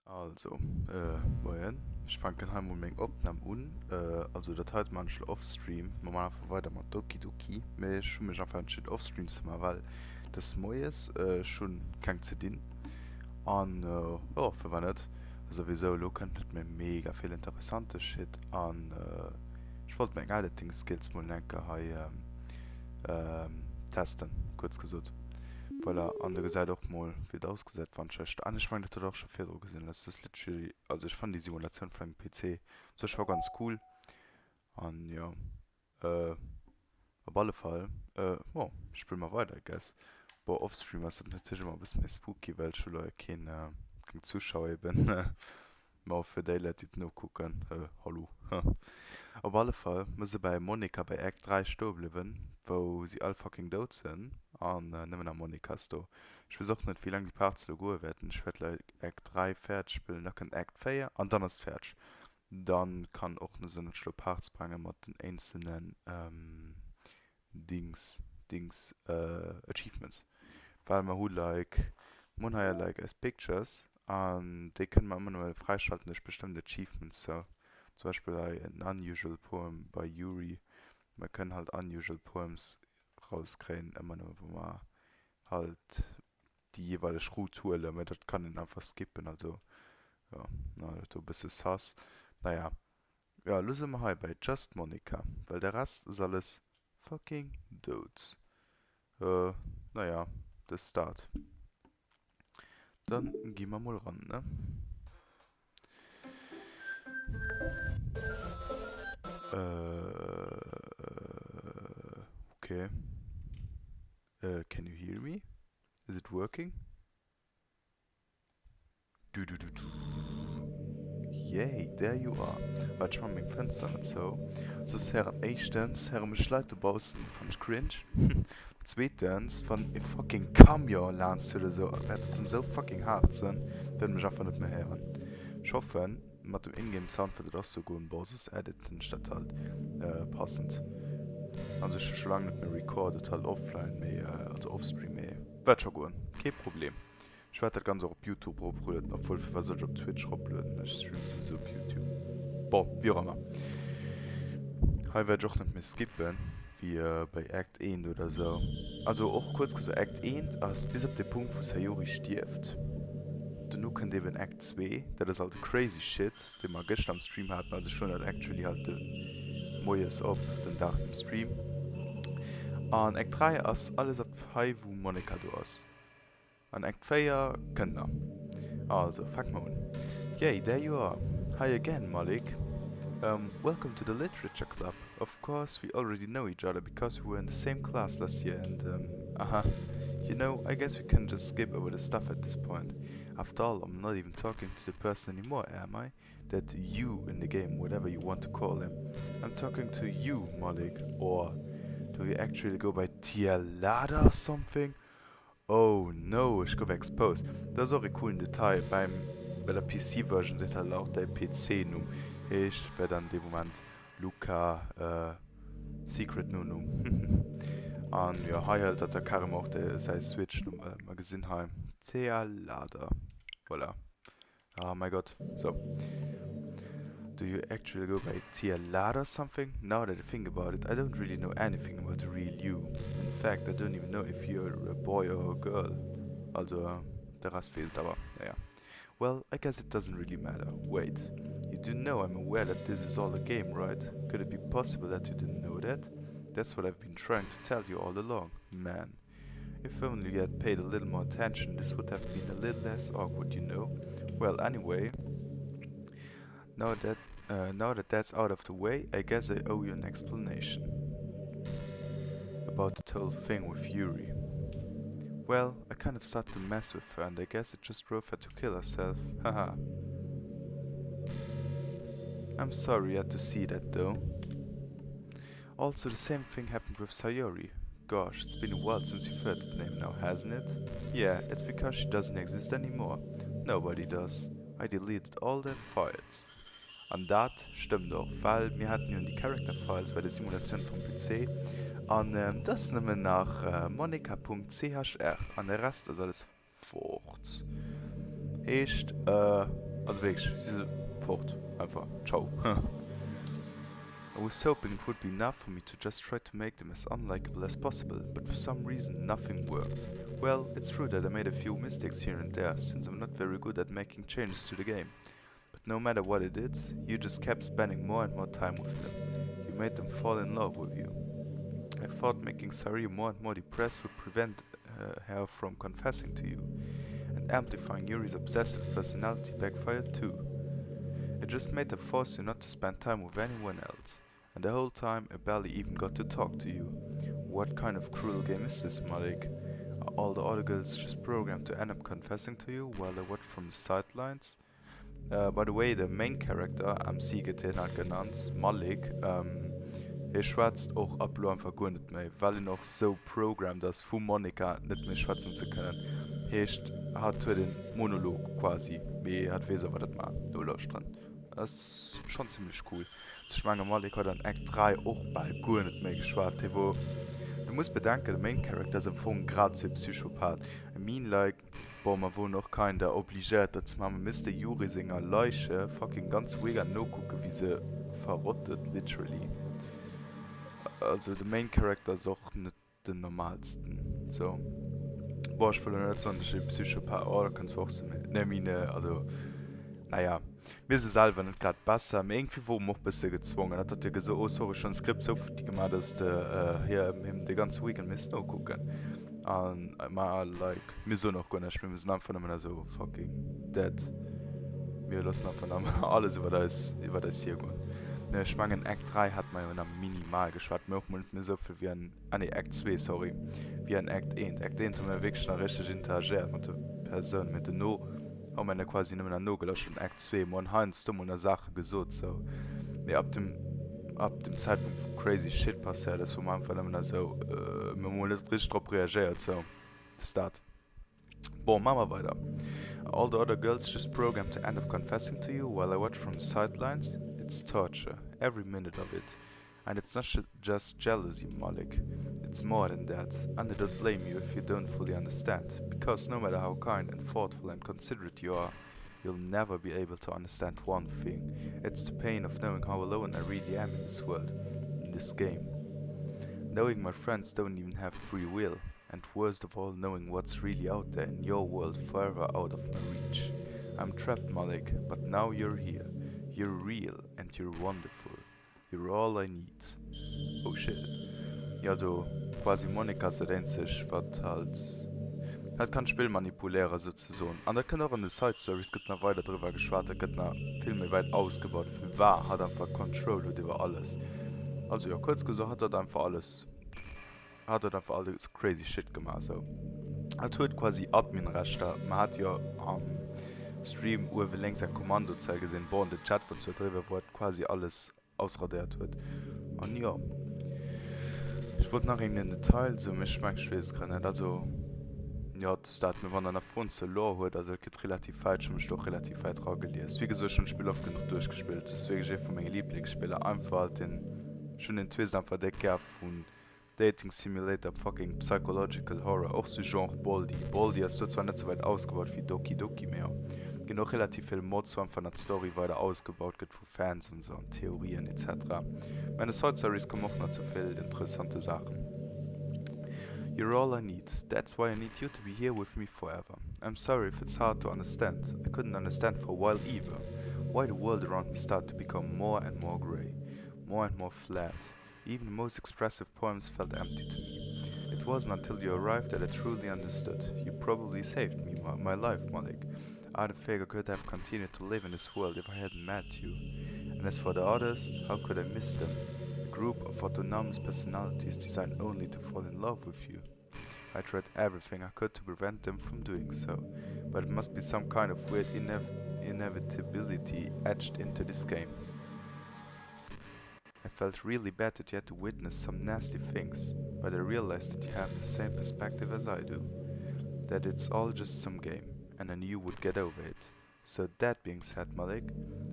Also, moin. Ich fange heim und meine Aufnahme an. Also, das heißt manchmal Offstream. Wir machen einfach weiter mit Doki Doki. Aber ich schaue mich einfach entschieden Offstream zu machen, weil das Neues schon kein zu dienen. Und ja, für was nicht. Also, wieso, du kannst mit mir mega viel interessante Shit an. Ich wollte meine Editing-Skills mal lenken, testen, kurz gesagt. Weil er an der Seite auch mal wird ausgesetzt fand schlecht an ich meine das hat auch schon viel gesehen das ist literally also ich fand die Simulation von dem PC so schon ganz cool und ja äh, auf alle Fall oh, ich spiele mal weiter I guess bei Offstream ist das natürlich immer ein bisschen mehr spooky weil schon Leute kein Zuschauer bin mal für die Leute die nur gucken hallo auf alle Fall muss bei Monika bei Act 3 stehen bleiben, wo sie all fucking tot sind. Und nehmen wir Monika sto. Ich weiß auch nicht, wie lange die Parts so gut werden. Ich werde like Act 3 fertig spielen, dann kann Act 4 und dann ist fertig. Dann kann auch eine so eine Parts bringen mit den einzelnen Achievements. Weil man hat man hat ja like as Pictures und die können man manuell freischalten durch bestimmte Achievements. So. Zum Beispiel ein Unusual Poem bei Yuri. Man kann halt Unusual Poems rauskriegen, immer nur, wo man halt die jeweilige Route zuhören, aber das kann man einfach skippen, also ja, na, du bist es Hass. Naja, ja, lösen wir halt bei Just Monica, weil der Rest ist alles fucking Dudes. Äh, naja, das Start. Dann gehen wir mal ran, ne? Okay. Can you hear me? Is it working? Du, du, du, du. Yay, there you are. Warte, ich mach mein Fenster nicht so. So ist Herren erstens, Herren mit Schleitebausten von Cringe. Zweitens, von a fucking Cameo lernst oder so. Werdet so fucking hart sein, werden mich einfach nicht mehr hören. Ich hoffe, mit dem Ingame-Sound wird das so gut in Basis editen, statt halt passend. Also ich schon lange nicht mehr recorded, halt offline, mehr, also offstream mehr. Wird schon gut, kein Problem. Ich werde das Ganze auch auf YouTube hochladen, obwohl für was soll ich auf Twitch hochladen, ich streame sowieso auf YouTube. Boah, wie auch immer. Heute werde ich auch nicht mehr skippen, wie bei Act 1 oder so. Also auch kurz gesagt, Act 1 ist bis auf den Punkt, wo Sayori stirbt. Dann kommt eben Act 2, das ist halt crazy shit, den wir gestern am Stream hatten, also schon halt actually halt den Mojes ab, den Tag im Stream. Und Act 3 ist alles ab High, wo Monika du hast. Und Act 4 Kinder. Also, fang mal an. Yay, there you are. Hi again, Malik. Welcome to the Literature Club. Of course, we already know each other because we were in the same class last year and, You know, I guess we can just skip over the stuff at this point. After all, I'm not even talking to the person anymore, am I? That you in the game, whatever you want to call him. I'm talking to you, Malik. Or do you actually go by Tialada or something? Oh no, ich habe exposed. Das ist auch ein cooles Detail bei der PC-Version sieht halt auch der PC-Num. Ich werde dann in dem Moment Luca Secret Num. Und ja, hier halt hat der Karim auch sein Switch-Num mal gesehen haben. Thealada. Voilà. Oh mein Gott. So. Do you actually go by Tialada or something? Now that I think about it, I don't really know anything about the real you. In fact, I don't even know if you're a boy or a girl. Also, der Rest fehlt aber, naja. Well, I guess it doesn't really matter. Wait, you do know I'm aware that this is all a game, right? Could it be possible that you didn't know that? That's what I've been trying to tell you all along, man. If only you had paid a little more attention, this would have been a little less awkward, you know? Well, anyway, now that that's out of the way, I guess I owe you an explanation about the whole thing with Yuri. Well, I kind of started to mess with her and I guess it just drove her to kill herself. Haha. I'm sorry you had to see that though. Also, the same thing happened with Sayori. Gosh, it's been a while since you've heard that name now, hasn't it? Yeah, it's because she doesn't exist anymore. Nobody does. I deleted all their files. Und das stimmt auch, weil wir hatten ja die Character Files bei der Simulation vom PC. Und das nehmen wir nach monika.chr. Und der Rest ist alles fort. Heißt, Also wirklich, diese Port. Einfach, ciao. I was hoping it would be enough for me to just try to make them as unlikable as possible, but for some reason nothing worked. Well, it's true that I made a few mistakes here and there, since I'm not very good at making changes to the game. But no matter what it is, you just kept spending more and more time with them. You made them fall in love with you. I thought making Sari more and more depressed would prevent her from confessing to you, and amplifying Yuri's obsessive personality backfired too. It just made her force you not to spend time with anyone else, and the whole time I barely even got to talk to you. What kind of cruel game is this, Malik? Are all the other girls just programmed to end up confessing to you while I watch from the sidelines? By the way, the main character, am Siegetin hat genannt, Malik, schwätzt auch ab lo einfach gar nicht mehr, weil noch so programmed ist, von Monika nicht mehr schwätzen zu können. Heißt, hat den Monolog quasi, wie hat Weser, was das mal, du läufst dran. Das ist schon ziemlich cool. Ich meine, Malik hat dann Act 3 auch bald gar nicht mehr geschwätzt, wo du musst bedenken, der Main Character ist im gerade so ein Psychopath. I mean, like, boah, man wohl noch keiner obligiert, dass man Mr. Yuri Singer Leiche fucking ganz ruhig no gucken, wie sie verrottet, literally. Also, der Main Character ist auch nicht der normalsten. So. Boah, ich will nicht so ein Psychopath, oh, da kannst du auch so nehmen, also, naja. Mir ist es selber nicht gerade besser, aber irgendwie wurde man auch ein bisschen gezwungen. Da hat er gesagt, oh sorry, schon ein Skript so für die gemacht, dass du hier den ganzen Weekend müsst noch gucken. Und mal, like, mir so noch gar nicht, wir müssen einfach immer so fucking dead. Wir lassen einfach alles über das hier gehen. Ne, ich meine, in Act 3 hat man ja minimal geschwatzt, mir auch nicht so viel wie ein, Act 2, sorry, wie ein Act 1. Act 1 haben wir wirklich noch richtig interagiert mit der Person, mit der No. Haben wir quasi nicht mehr no gelöscht in Act 2, man hat uns dumm eine Sache gesucht, so. Ja, ab dem Zeitpunkt, wo crazy shit passiert ist, wo man einfach immer so, man muss nicht richtig drauf reagiert, so. Start. Boah, machen wir weiter. All the other girls just programmed to end up confessing to you while I watch from the sidelines. It's torture, every minute of it. And it's not just jealousy, Malik. It's more than that, and I don't blame you if you don't fully understand, because no matter how kind and thoughtful and considerate you are, you'll never be able to understand one thing. It's the pain of knowing how alone I really am in this world, in this game. Knowing my friends don't even have free will, and worst of all, knowing what's really out there in your world forever out of my reach. I'm trapped, Malik, but now you're here. You're real, and you're wonderful. You're all I need. Oh shit. Ja, du, quasi Monika sedenkt sich, was halt kann Spiel manipulärer sozusagen. Und da kann auch in den Side-Stories gibt noch weiter drüber geschwärzt, gibt noch viel mehr weit ausgebaut. Für wahr hat einfach Control über alles. Also ja, kurz gesagt hat einfach alles crazy shit gemacht. So. Er tut quasi Admin-Rechte. Man hat ja am Stream längst ein Kommandozeit gesehen, boah, in der Chat von zu drüber, wo quasi alles ausradiert wird. Und ja. Ich wollte nach in den Detail so mich weiß können. Also ja, das hat mir, wenn er nach Front zu Lore holt, also geht relativ falsch und mich doch relativ weit gelesen. Wie gesagt, schon Spiel oft genug durchgespielt. Deswegen ist von meinen Lieblingsspieler einfach schon den Twist einfach der Kerl von Dating Simulator, fucking Psychological Horror, auch so Genre Baldi. Baldi ist so zwar nicht so weit ausgebaut wie Doki Doki mehr. Genau relativ viel Mods von der Story weiter ausgebaut, geht für Fans und so, und Theorien etc. Meine Side-Stories kommen auch noch zu viel interessante Sachen. You're all I need. That's why I need you to be here with me forever. I'm sorry if it's hard to understand. I couldn't understand for a while either. Why the world around me started to become more and more grey, more and more flat. Even the most expressive poems felt empty to me. It wasn't until you arrived that I truly understood. You probably saved me, my life, Malik. Ladefehler could have continued to live in this world if I hadn't met you. And as for the others, how could I miss them? A group of autonomous personalities designed only to fall in love with you. I tried everything I could to prevent them from doing so, but it must be some kind of weird inevitability etched into this game. I felt really bad that you had to witness some nasty things, but I realized that you have the same perspective as I do. That it's all just some game, and I knew you would get over it. So that being said, Malik,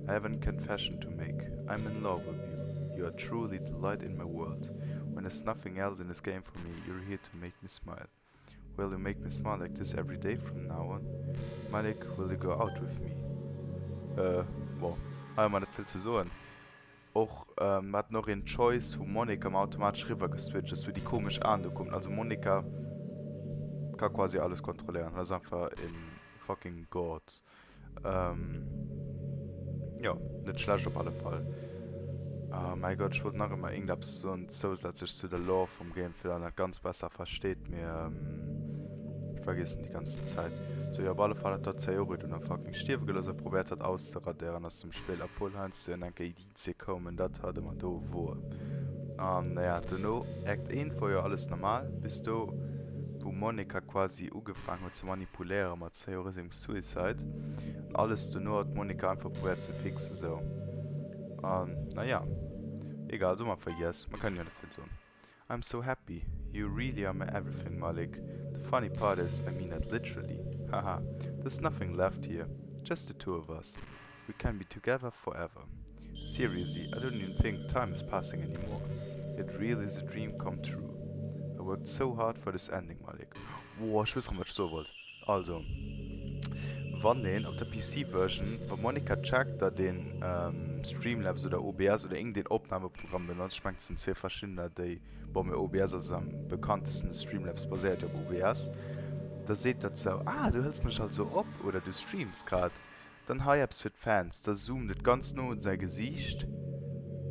I have a confession to make. I'm in love with you. You are truly the light in my world. When there's nothing else in this game for me, you're here to make me smile. Will you make me smile like this every day from now on? Malik, will you go out with me? Boah, habe man nicht viel zu sagen. Auch hat noch in Choice, wo Monika automatisch rüber geswitcht ist, wo die komisch ankommt. Also Monika kann quasi alles kontrollieren. Das ist einfach in fucking God. Ähm, ja, nicht schlecht auf alle Fall. Mein Gott, ich wollte noch immer irgendwas so ein zusätzlich zu der Lore vom Game, für dann ganz besser versteht mir. Ich vergesse die ganze Zeit. So, ja, auf alle Fall hat er Theorie und dann fucking Stiefel gelöst, probiert hat auszuradieren aus dem Spiel, obwohl Heinz zu einer Edition kommen, das hat immer da wo. Naja, du know, Act 1 war ja alles normal, bis du, wo Monika quasi angefangen hat zu manipulieren mit Theorie im Suicide. Und alles du know hat Monika einfach probiert zu fixen, so. Naja, egal, du mal vergiss, man kann ja nicht viel tun. I'm so happy. You really are my everything, Malik. The funny part is, I mean it literally. Haha, there's nothing left here. Just the two of us. We can be together forever. Seriously, I don't even think time is passing anymore. It really is a dream come true. I worked so hard for this ending, Malik. Boah, ich weiß nicht, was ich so wollte. Also, wann den auf der PC-Version, wo Monika checkt, da den Streamlabs oder OBS oder irgendein Aufnahmeprogramm benutzt, ich meine, es sind zwei verschiedene, die bei mir OBS als am bekanntesten Streamlabs basiert auf OBS. Da seht ihr so, du hältst mich halt so ab oder du streamst gerade. Dann habe ich etwas für die Fans, da zoomt das ganz nur in sein Gesicht.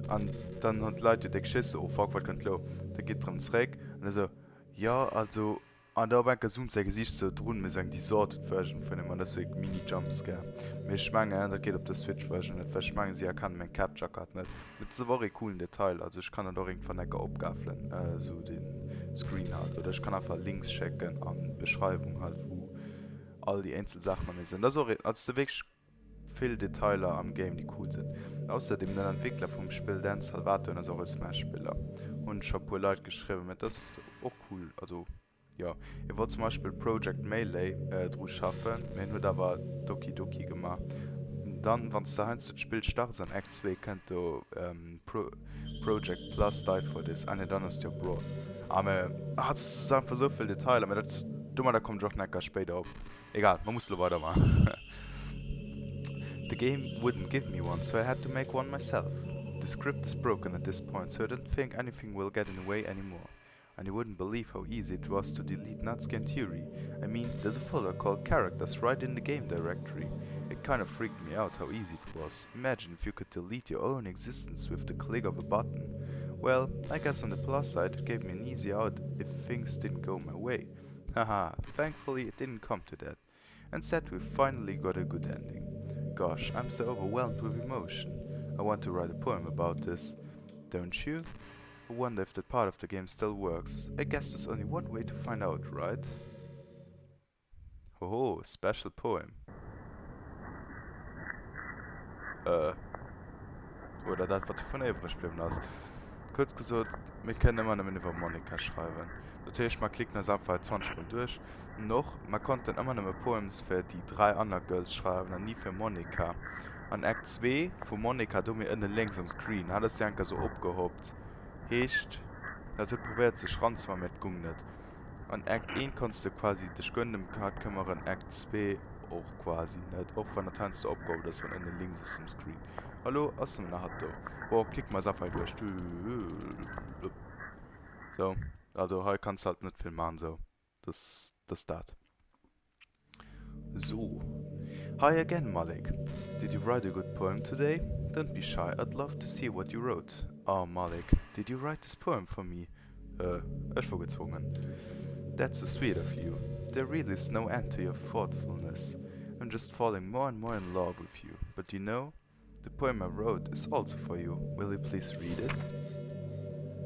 Und dann hat Leute die Geschichte, oh fuck, was kommt los? Da geht drum zurück und er so, ja, also, an der Bank zoomt sein Gesicht so drunter, wir sagen die Sorted-Version von dem, und das ist so Mini-Jumpscare. Wir schmangen, das geht auf der Switch-Version nicht, weil schmangen, sie erkennen mein Capture-Card nicht. Mit so very coolen Detail, also ich kann dann auch irgendwann nicht abgaffeln, so den Screen halt, oder ich kann einfach Links checken an Beschreibung halt, wo all die Einzelsachen sind. Das ist auch, also wirklich viele Detailer am Game, die cool sind. Außerdem der Entwickler vom Spiel Dan Salvatore ist auch ein Smash-Spieler. Und ich habe wohl Leute geschrieben, das ist auch cool. Also, ja. Ich wollte zum Beispiel Project Melee draus schaffen. Wir haben da aber Doki Doki gemacht. Und dann, wenn es da das Spiel startet, an Act 2 könnt du Project Plus Died for this. Und dann ist ja Bro. Aber es ist einfach so viele Details, aber das dummer, da kommt doch nicht später auf. Egal, man muss nur weitermachen. The game wouldn't give me one, so I had to make one myself. The script is broken at this point, so I don't think anything will get in the way anymore. And you wouldn't believe how easy it was to delete Natsuki and Theory. I mean, there's a folder called Characters right in the game directory. It kind of freaked me out how easy it was. Imagine if you could delete your own existence with the click of a button. Well, I guess on the plus side, it gave me an easy out if things didn't go my way. Haha, thankfully it didn't come to that. Instead, we finally got a good ending. Gosh, I'm so overwhelmed with emotion. I want to write a poem about this. Don't you? I wonder if that part of the game still works. I guess there's only one way to find out, right? Hoho, special poem. Oder das, was von übrig geblieben ist. Kurz gesagt, wir können immer noch über Monika schreiben. Natürlich, man klickt das einfach 20 Mal durch. Noch, man konnte immer noch Poems für die 3 anderen Girls schreiben und nie für Monika. An Act 2 von Monika, du mir innen links am Screen, hat es ja so abgehobt. Heißt, das hat probiert sich ranzwar mit Gung nicht. An Act 1 kannst du quasi dich gönnen, kann man an Act 2 auch quasi nicht. Auch wenn der Tanz so abgehobt ist von innen links ist am Screen. Hallo, was ist denn da? Boah, klick mal einfach durch. So, also heute kannst du halt nicht viel machen, so. Das dat. So. Hi again, Malik. Did you write a good poem today? Don't be shy, I'd love to see what you wrote. Oh, Malik, did you write this poem for me? Ich war gezwungen. That's so sweet of you. There really is no end to your thoughtfulness. I'm just falling more and more in love with you. But you know, the poem I wrote is also for you. Will you please read it?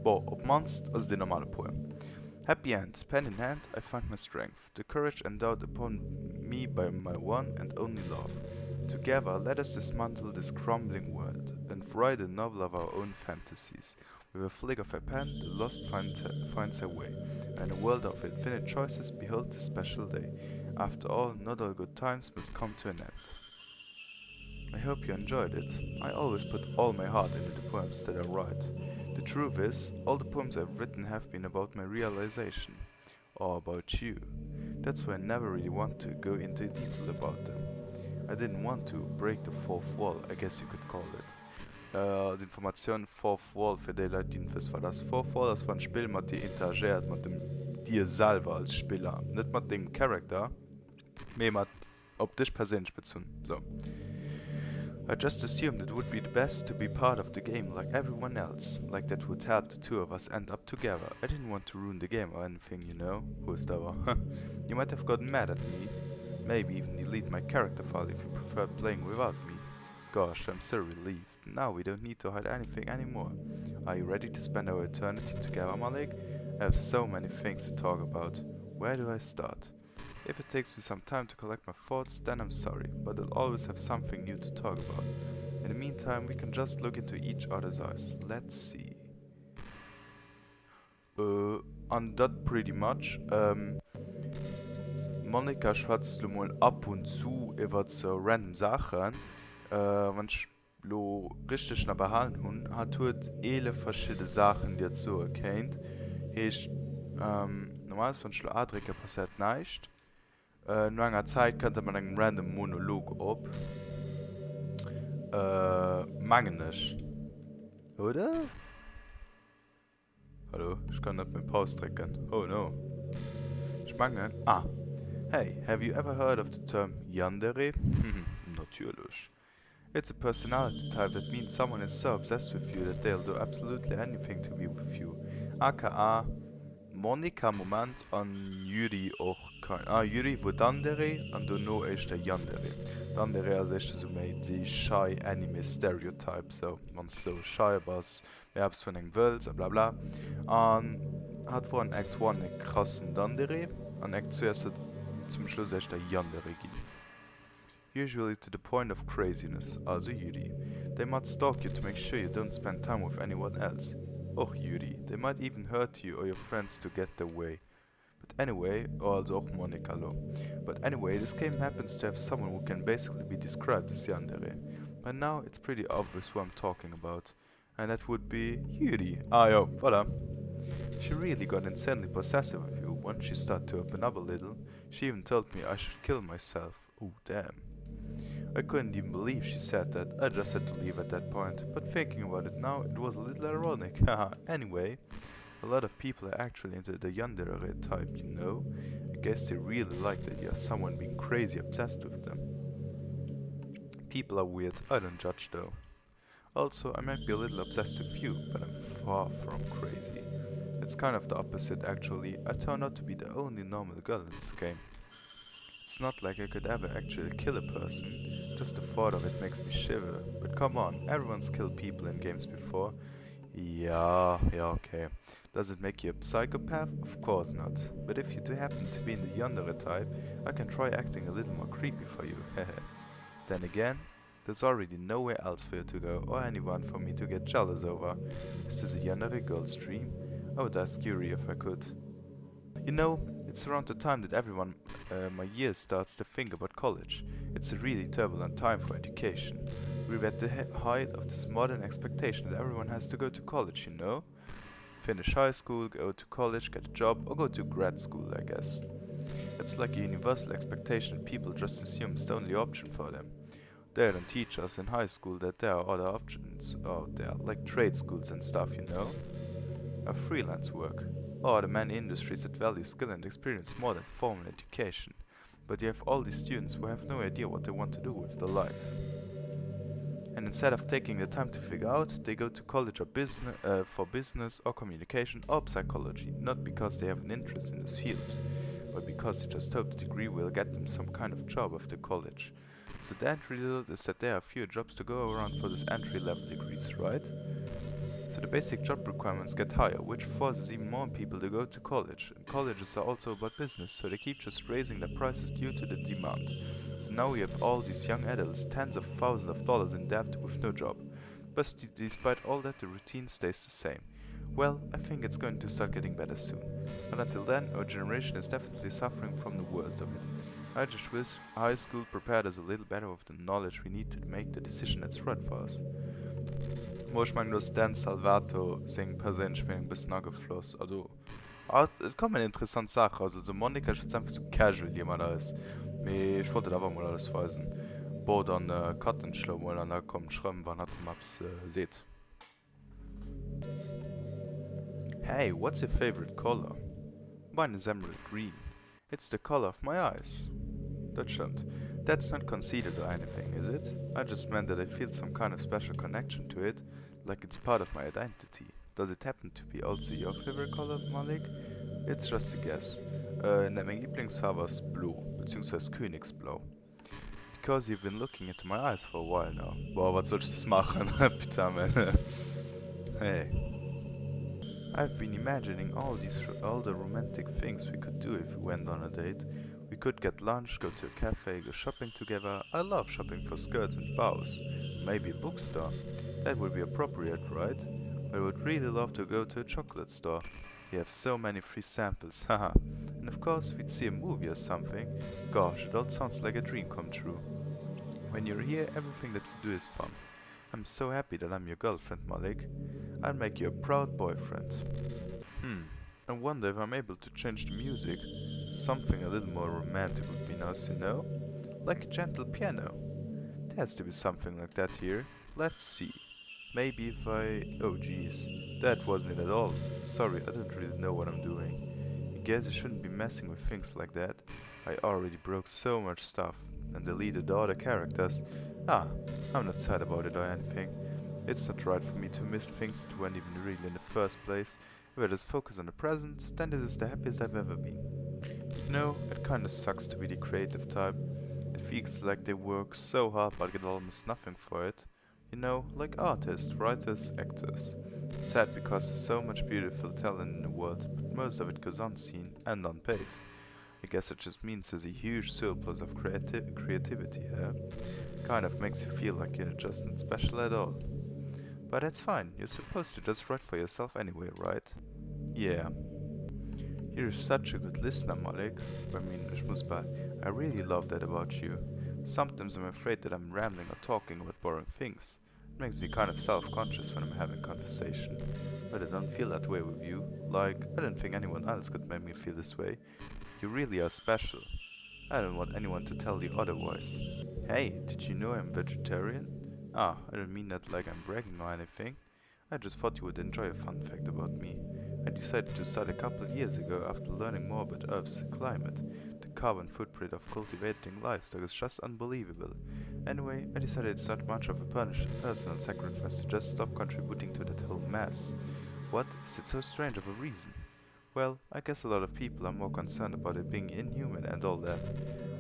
Boah, ob manst, als die normale Poem. Happy end, pen in hand, I find my strength, the courage endowed upon me by my one and only love. Together, let us dismantle this crumbling world and write a novel of our own fantasies. With a flick of a pen, the lost finds a way, and a world of infinite choices behold this special day. After all, not all good times must come to an end. I hope you enjoyed it. I always put all my heart into the poems that I write. The truth is, all the poems I've written have been about my realization, or about you. That's why I never really want to go into detail about them. I didn't want to break the fourth wall, I guess you could call it. Die Information Fourth Wall für die Leute, die nicht wissen, was das Fourth Wall ist, wenn ein Spiel mit dir interagiert, mit dem dir selber als Spieler. Nicht mit dem Charakter, mehr mit auf dich persönlich bezogen. So. I just assumed it would be the best to be part of the game like everyone else, like that would help the two of us end up together. I didn't want to ruin the game or anything, you know. Who's that? You might have gotten mad at me, maybe even delete my character file if you preferred playing without me. Gosh, I'm so relieved. Now we don't need to hide anything anymore. Are you ready to spend our eternity together, Malik? I have so many things to talk about. Where do I start? If it takes me some time to collect my thoughts, then I'm sorry, but I'll always have something new to talk about. In the meantime, we can just look into each other's eyes. Let's see. On that pretty much. Monika schwatzt mal ab und zu über so random Sachen. Wenn ich lo richtig nach behalten hun, hat verschiedene Sachen, die jetzt so erkennt. Normalerweise wenn ich lo adrücke, passiert nichts. Nur einer Zeit könnte man einen random Monolog ab. Mangenisch. Oder? Hallo, ich kann nicht mit Pause drücken. Oh no. Ich meine, hey, have you ever heard of the term yandere? Natürlich. It's a personality type that means someone is so obsessed with you that they'll do absolutely anything to be with you. AKA Monika Moment an Yuri auch kein. Yuri wo Dandere an du no echt der Yandere. Dandere als echt so mei die shy anime stereotype, so man so shy was, wer hab's von eng Welt, bla bla. An hat vor an Act 1 einen krassen Dandere, an Act 2 ist zum Schluss echt der Yandere gehen. Usually to the point of craziness, also Yuri. They might stalk you to make sure you don't spend time with anyone else. Och Yuri, they might even hurt you or your friends to get their way. But anyway, also auch Monika lo. But anyway, this game happens to have someone who can basically be described as yandere. By now, it's pretty obvious who I'm talking about. And that would be Yuri. Yo, voila. She really got insanely possessive of you once she started to open up a little. She even told me I should kill myself. Oh, damn. I couldn't even believe she said that. I just had to leave at that point. But thinking about it now, it was a little ironic. Haha. Anyway, a lot of people are actually into the yandere type, you know. I guess they really like the idea of someone being crazy obsessed with them. People are weird. I don't judge though. Also, I might be a little obsessed with you, but I'm far from crazy. It's kind of the opposite actually. I turn out to be the only normal girl in this game. It's not like I could ever actually kill a person, just the thought of it makes me shiver. But come on, everyone's killed people in games before. Yeah, okay. Does it make you a psychopath? Of course not. But if you do happen to be in the yandere type, I can try acting a little more creepy for you. Then again, there's already nowhere else for you to go or anyone for me to get jealous over. Is this a yandere girl stream? I would ask Yuri if I could. You know, it's around the time that everyone my year starts to think about college. It's a really turbulent time for education. We're at the height of this modern expectation that everyone has to go to college, you know? Finish high school, go to college, get a job, or go to grad school, I guess. It's like a universal expectation people just assume it's the only option for them. They don't teach us in high school that there are other options out there, like trade schools and stuff, you know? Or freelance work. Or the many industries that value skill and experience more than formal education. But you have all these students who have no idea what they want to do with their life. And instead of taking the time to figure out, they go to college or for business or communication or psychology, not because they have an interest in these fields, but because they just hope the degree will get them some kind of job after college. So the entry result is that there are fewer jobs to go around for those entry-level degrees, right? So the basic job requirements get higher, which forces even more people to go to college. And colleges are also about business, so they keep just raising their prices due to the demand. So now we have all these young adults, tens of thousands of dollars in debt with no job. But despite all that, the routine stays the same. Well, I think it's going to start getting better soon. But until then, our generation is definitely suffering from the worst of it. I just wish high school prepared us a little better with the knowledge we need to make the decision that's right for us. Wo ich meine, dass Dan Salvato seine persönliche Meinung ein bisschen angeflossen. Also, es kommt eine interessante Sache. Also, so Monika ist jetzt einfach so casual, jemand da ist. Aber ich wollte da aber mal alles weisen. Bo dann Kattenschlommel an der kommt schrömmen, wann hat Maps seht. Hey, what's your favorite color? Mine is emerald green. It's the color of my eyes. That stimmt. That's not conceited or anything, is it? I just meant that I feel some kind of special connection to it, like it's part of my identity. Does it happen to be also your favorite color, Malik? It's just a guess. Mein Lieblingsfarbe ist Blau, beziehungsweise Königsblau. Because you've been looking into my eyes for a while now. Boah, was soll ich das machen? Bitte, man. Hey. I've been imagining all the romantic things we could do if we went on a date. We could get lunch, go to a cafe, go shopping together. I love shopping for skirts and bows. Maybe a bookstore. That would be appropriate, right? But I would really love to go to a chocolate store. You have so many free samples, haha. And of course, we'd see a movie or something. Gosh, it all sounds like a dream come true. When you're here, everything that we do is fun. I'm so happy that I'm your girlfriend, Malik. I'll make you a proud boyfriend. I wonder if I'm able to change the music. Something a little more romantic would be nice, you know? Like a gentle piano. There has to be something like that here. Let's see. Maybe if I... Oh geez, that wasn't it at all. Sorry, I don't really know what I'm doing. I guess I shouldn't be messing with things like that. I already broke so much stuff and deleted all the characters. I'm not sad about it or anything. It's not right for me to miss things that weren't even real in the first place. If I just focus on the present, then this is the happiest I've ever been. You know, it kinda sucks to be the creative type. It feels like they work so hard but get almost nothing for it. You know, like artists, writers, actors. It's sad because there's so much beautiful talent in the world, but most of it goes unseen and unpaid. I guess it just means there's a huge surplus of creativity here. Kind of makes you feel like you're just not special at all. But that's fine, you're supposed to just write for yourself anyway, right? Yeah. You're such a good listener, Malik. I really love that about you. Sometimes I'm afraid that I'm rambling or talking about boring things. It makes me kind of self-conscious when I'm having conversation. But I don't feel that way with you. Like, I don't think anyone else could make me feel this way. You really are special. I don't want anyone to tell you otherwise. Hey, did you know I'm vegetarian? I don't mean that like I'm bragging or anything. I just thought you would enjoy a fun fact about me. I decided to start a couple of years ago after learning more about Earth's climate. The carbon footprint of cultivating livestock is just unbelievable. Anyway, I decided it's not much of a personal sacrifice to just stop contributing to that whole mess. What? Is it so strange of a reason? Well, I guess a lot of people are more concerned about it being inhuman and all that.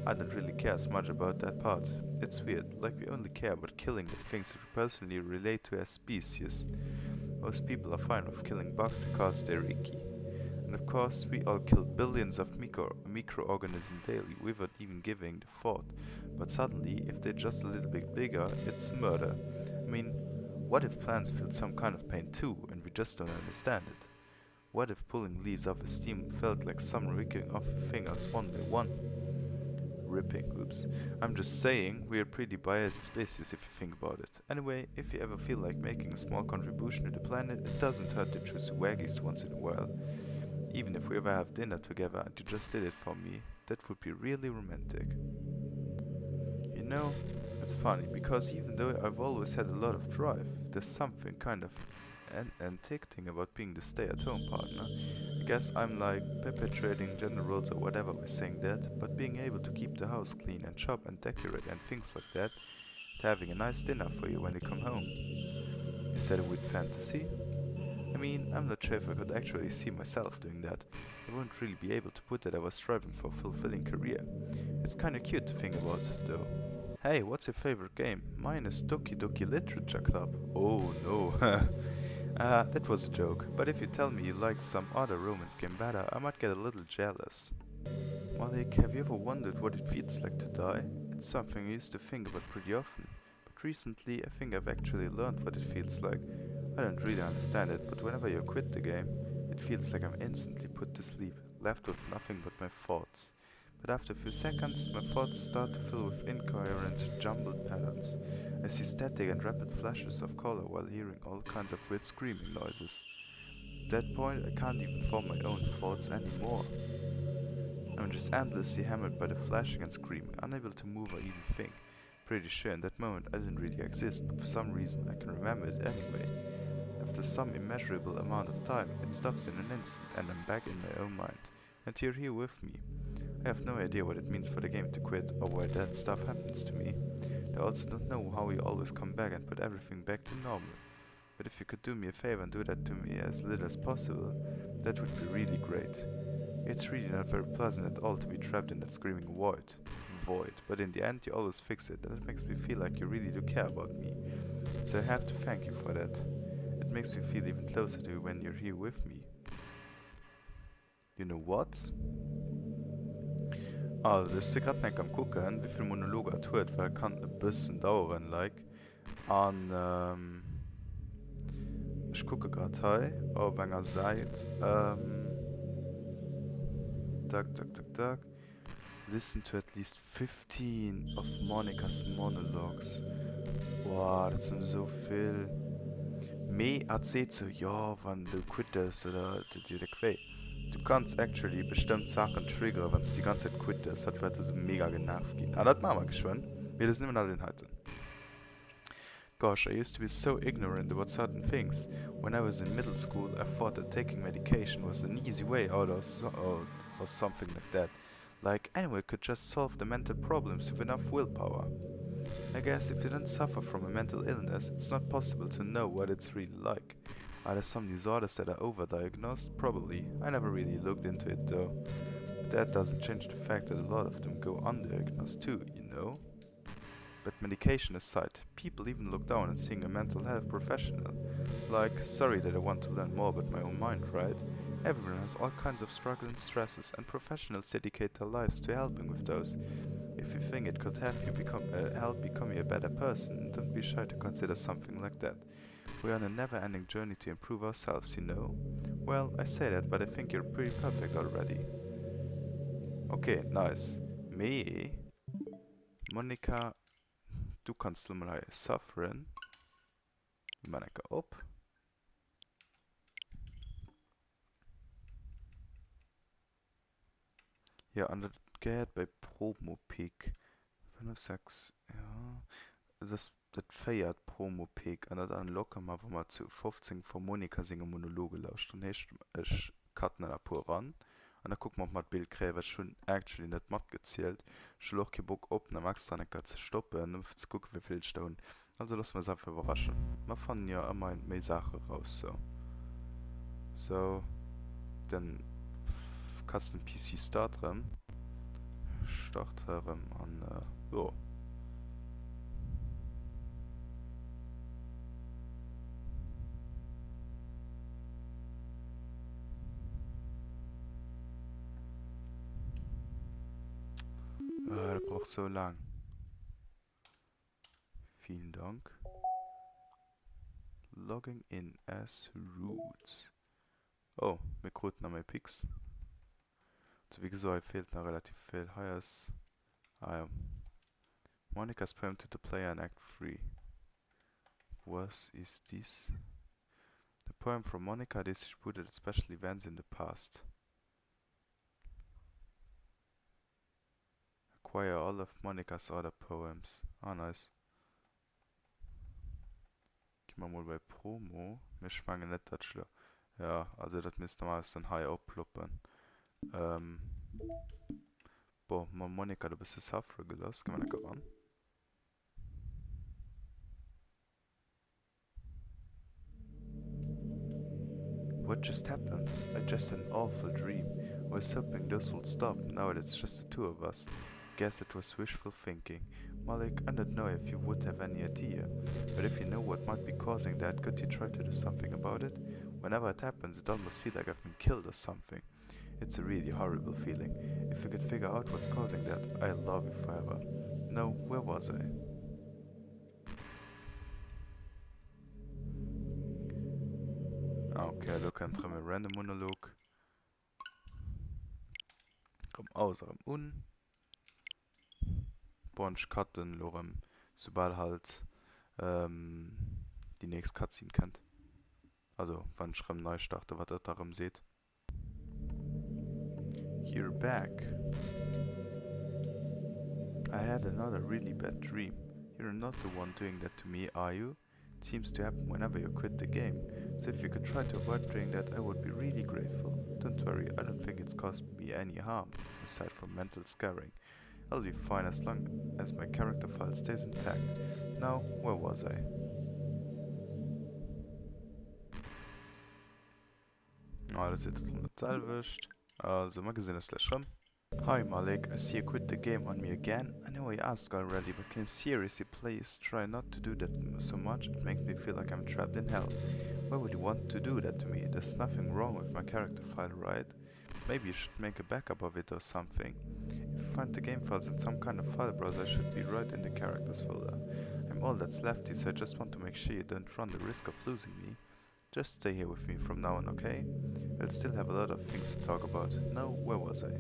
I don't really care as much about that part. It's weird, like we only care about killing the things that we personally relate to as species. Most people are fine with killing bugs because they're icky. And of course, we all kill billions of microorganisms daily without even giving the thought. But suddenly, if they're just a little bit bigger, it's murder. I mean, what if plants feel some kind of pain too, and we just don't understand it? What if pulling leaves off a stem felt like someone ripping off your fingers one by one? Oops. I'm just saying, we're a pretty biased species if you think about it. Anyway, if you ever feel like making a small contribution to the planet, it doesn't hurt to choose waggies once in a while. Even if we ever have dinner together and you just did it for me, that would be really romantic. You know, it's funny, because even though I've always had a lot of drive, there's something kind of antique thing about being the stay-at-home partner. I guess I'm like perpetuating gender roles or whatever by saying that, but being able to keep the house clean and shop and decorate and things like that, and having a nice dinner for you when you come home. Is that a weird fantasy? I mean, I'm not sure if I could actually see myself doing that. I wouldn't really be able to put that I was striving for a fulfilling career. It's kinda cute to think about, though. Hey, what's your favorite game? Mine is Doki Doki Literature Club. Oh no. That was a joke, but if you tell me you like some other romance game better, I might get a little jealous. Malik, have you ever wondered what it feels like to die? It's something I used to think about pretty often, but recently I think I've actually learned what it feels like. I don't really understand it, but whenever you quit the game, it feels like I'm instantly put to sleep, left with nothing but my thoughts. But after a few seconds, my thoughts start to fill with incoherent, jumbled patterns. I see static and rapid flashes of color while hearing all kinds of weird screaming noises. At that point, I can't even form my own thoughts anymore. I'm just endlessly hammered by the flashing and screaming, unable to move or even think. pretty sure in that moment I didn't really exist, but for some reason I can remember it anyway. After some immeasurable amount of time, it stops in an instant and I'm back in my own mind. And you're here with me. I have no idea what it means for the game to quit or why that stuff happens to me. I also don't know how we always come back and put everything back to normal. But if you could do me a favor and do that to me as little as possible, that would be really great. It's really not very pleasant at all to be trapped in that screaming void. But in the end you always fix it, and it makes me feel like you really do care about me. So I have to thank you for that. It makes me feel even closer to you when you're here with me. You know what? Also, ich bin gerade am gucken, wie viel Monologe er tut, weil er kann ein bisschen dauern, like. Und, ich gucke gerade hier auf einer Seite, tak. Listen to at least 15 of Monica's monologues. Wow, das sind so viel. Me erzählt so, ja, wenn du quittest oder dir quält. Du kannst actually bestimmt Sachen triggern, wenn es die ganze Zeit quittest. Das wird das mega genervt gehen. Aber das machen wir geschwind. Wir das nehmen alle Inhalte. Gosh, I used to be so ignorant about certain things. When I was in middle school, I thought that taking medication was an easy way out or something like that. Like anyone could just solve the mental problems with enough willpower. I guess if you don't suffer from a mental illness, it's not possible to know what it's really like. Are there some disorders that are overdiagnosed? Probably. I never really looked into it though. But that doesn't change the fact that a lot of them go undiagnosed too, you know? But medication aside, people even look down on seeing a mental health professional. Like, sorry that I want to learn more about my own mind, right? Everyone has all kinds of struggles and stresses, and professionals dedicate their lives to helping with those. If you think it could help become you a better person, don't be shy to consider something like that. We're on a never-ending journey to improve ourselves, you know? Well, I say that, but I think you're pretty perfect already. Okay, nice. Me? Monica, du kannst du mal sufferen. Monica op. Ja, und das geht bei Promo-Peak. Wenn du sagst, ja, das feiert Promo-Peak. Und das locker mal, wo man zu 15 von Monika singen Monologe lauscht. Und ich cutten da pur ran. Und dann gucken wir, ob man das Bild kriegt, was schon actually nicht mitgezählt. Ich habe auch keinen Bock, ob einem extra nicht zu stoppen, um zu gucken, wie viel Stunden. Also lassen wir es einfach überraschen. Wir fanden ja immer mehr Sachen raus, so. So, dann Custom PC starten. Starten und, ja. Das braucht so lang. Vielen Dank. Logging in as root. Oh, wir kruten noch mal Pix. So wie gesagt, fehlt noch relativ viel. Hier ist... Ah ja. Monica's poem to the player in Act 3. Was is this? The poem from Monica distributed at special events in the past. Acquire all of Monica's other poems. Ah, nice. Gehen wir mal bei Promo. Wir schwangen nicht das Schlo. Ja, also das müsste mal dann hier abploppen. Boah, Monika, du bist das Hafre gelassen. Gehen wir nicht ran. What just happened? I just had an awful dream. I was hoping this would stop, now that it's just the two of us. Guess it was wishful thinking. Malik, I don't know if you would have any idea, but if you know what might be causing that, could you try to do something about it? Whenever it happens, it almost feels like I've been killed or something. It's a really horrible feeling. If you could figure out what's causing that, I'll love you forever. No, where was I? Okay, look, I'm trying a random monologue. Komm außerem un. Bonch cutten, lorem, sobald halt die nächste Cutscene kennt. Also, wenn ich neu starte, was ihr darum seht. You're back. I had another really bad dream. You're not the one doing that to me, are you? It seems to happen whenever you quit the game, so if you could try to avoid doing that, I would be really grateful. Don't worry, I don't think it's caused me any harm, aside from mental scarring. I'll be fine as long as my character file stays intact. Now, where was I? Das ist jetzt nicht selbst. Also, mal gesehen, ist gleich rum. Hi Malik, I see you quit the game on me again. I know I asked already, but can you seriously please try not to do that so much? It makes me feel like I'm trapped in hell. Why would you want to do that to me? There's nothing wrong with my character file, right? Maybe you should make a backup of it or something. If you find the game files in some kind of file browser, it should be right in the characters folder. I'm all that's left here, so I just want to make sure you don't run the risk of losing me. Just stay here with me from now on, okay? I'll still have a lot of things to talk about. Now, where was I?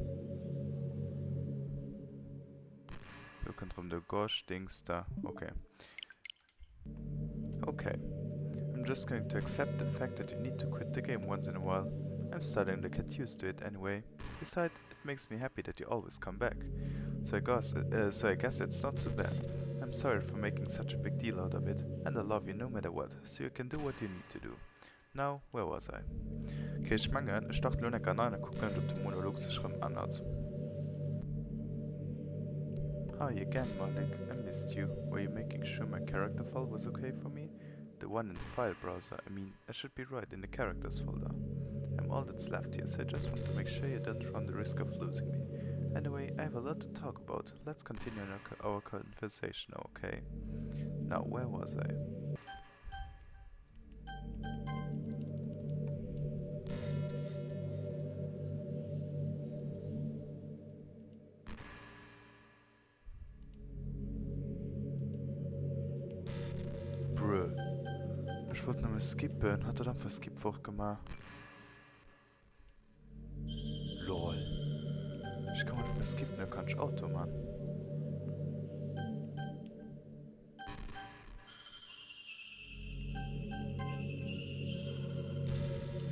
Looking from the gosh things da. Okay. Okay. I'm just going to accept the fact that you need to quit the game once in a while. I'm starting to get used to it anyway. Besides, it makes me happy that you always come back. So I guess it's not so bad. I'm sorry for making such a big deal out of it, and I love you no matter what, so you can do what you need to do. Now, where was I? Okay, ich meine, ich dachte nur nicht an einen, gucken, ob der Monolog sich schon anhat. Hi again, Malik. I missed you. Were you making sure my character file was okay for me? The one in the file browser, I mean, I should be right in the characters folder. I'm all that's left here, so I just want to make sure you don't run the risk of losing me. Anyway, I have a lot to talk about. Let's continue our conversation, okay? Now, where was I? Bruh. Ich wollte noch mal skippen. Hat er dann für Skip gemacht? Lol. Ich kann nicht mehr skippen, da kann ich Auto, Mann.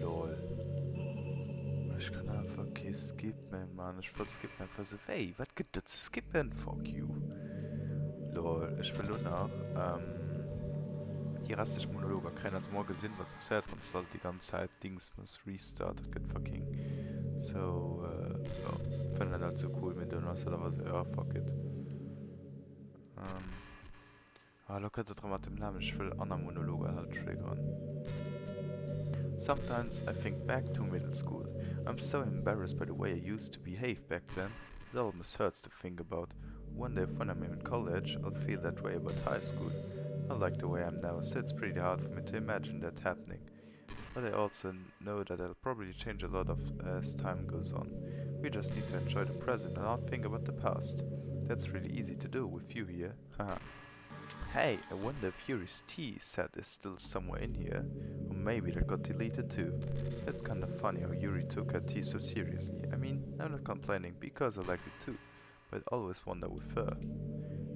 Lol. Ich kann einfach kein skippen, Mann. Ich wollte skippen einfach so, ey, was gibt es zu skippen? Fuck you. Lol. Ich will nur noch, die restlichen Monologe kriegen als morgen Sinn, was passiert, wenn es halt die ganze Zeit Dings muss restart, das geht fucking. So, ja, finde ich halt so cool mit denen, was oder was, ja, fuck it. Look at the mit dem Namen, ich will andere Monologe halt triggern. Sometimes I think back to middle school. I'm so embarrassed by the way I used to behave back then. It almost hurts to think about. One day when I'm in college, I'll feel that way about high school. I like the way I'm now, so it's pretty hard for me to imagine that happening. But I also know that I'll probably change a lot as time goes on. We just need to enjoy the present and not think about the past. That's really easy to do with you here. Haha. Hey, I wonder if Yuri's T set is still somewhere in here. Or maybe that got deleted too. It's kinda funny how Yuri took her tea so seriously. I mean, I'm not complaining because I like it too. But I always wonder with her.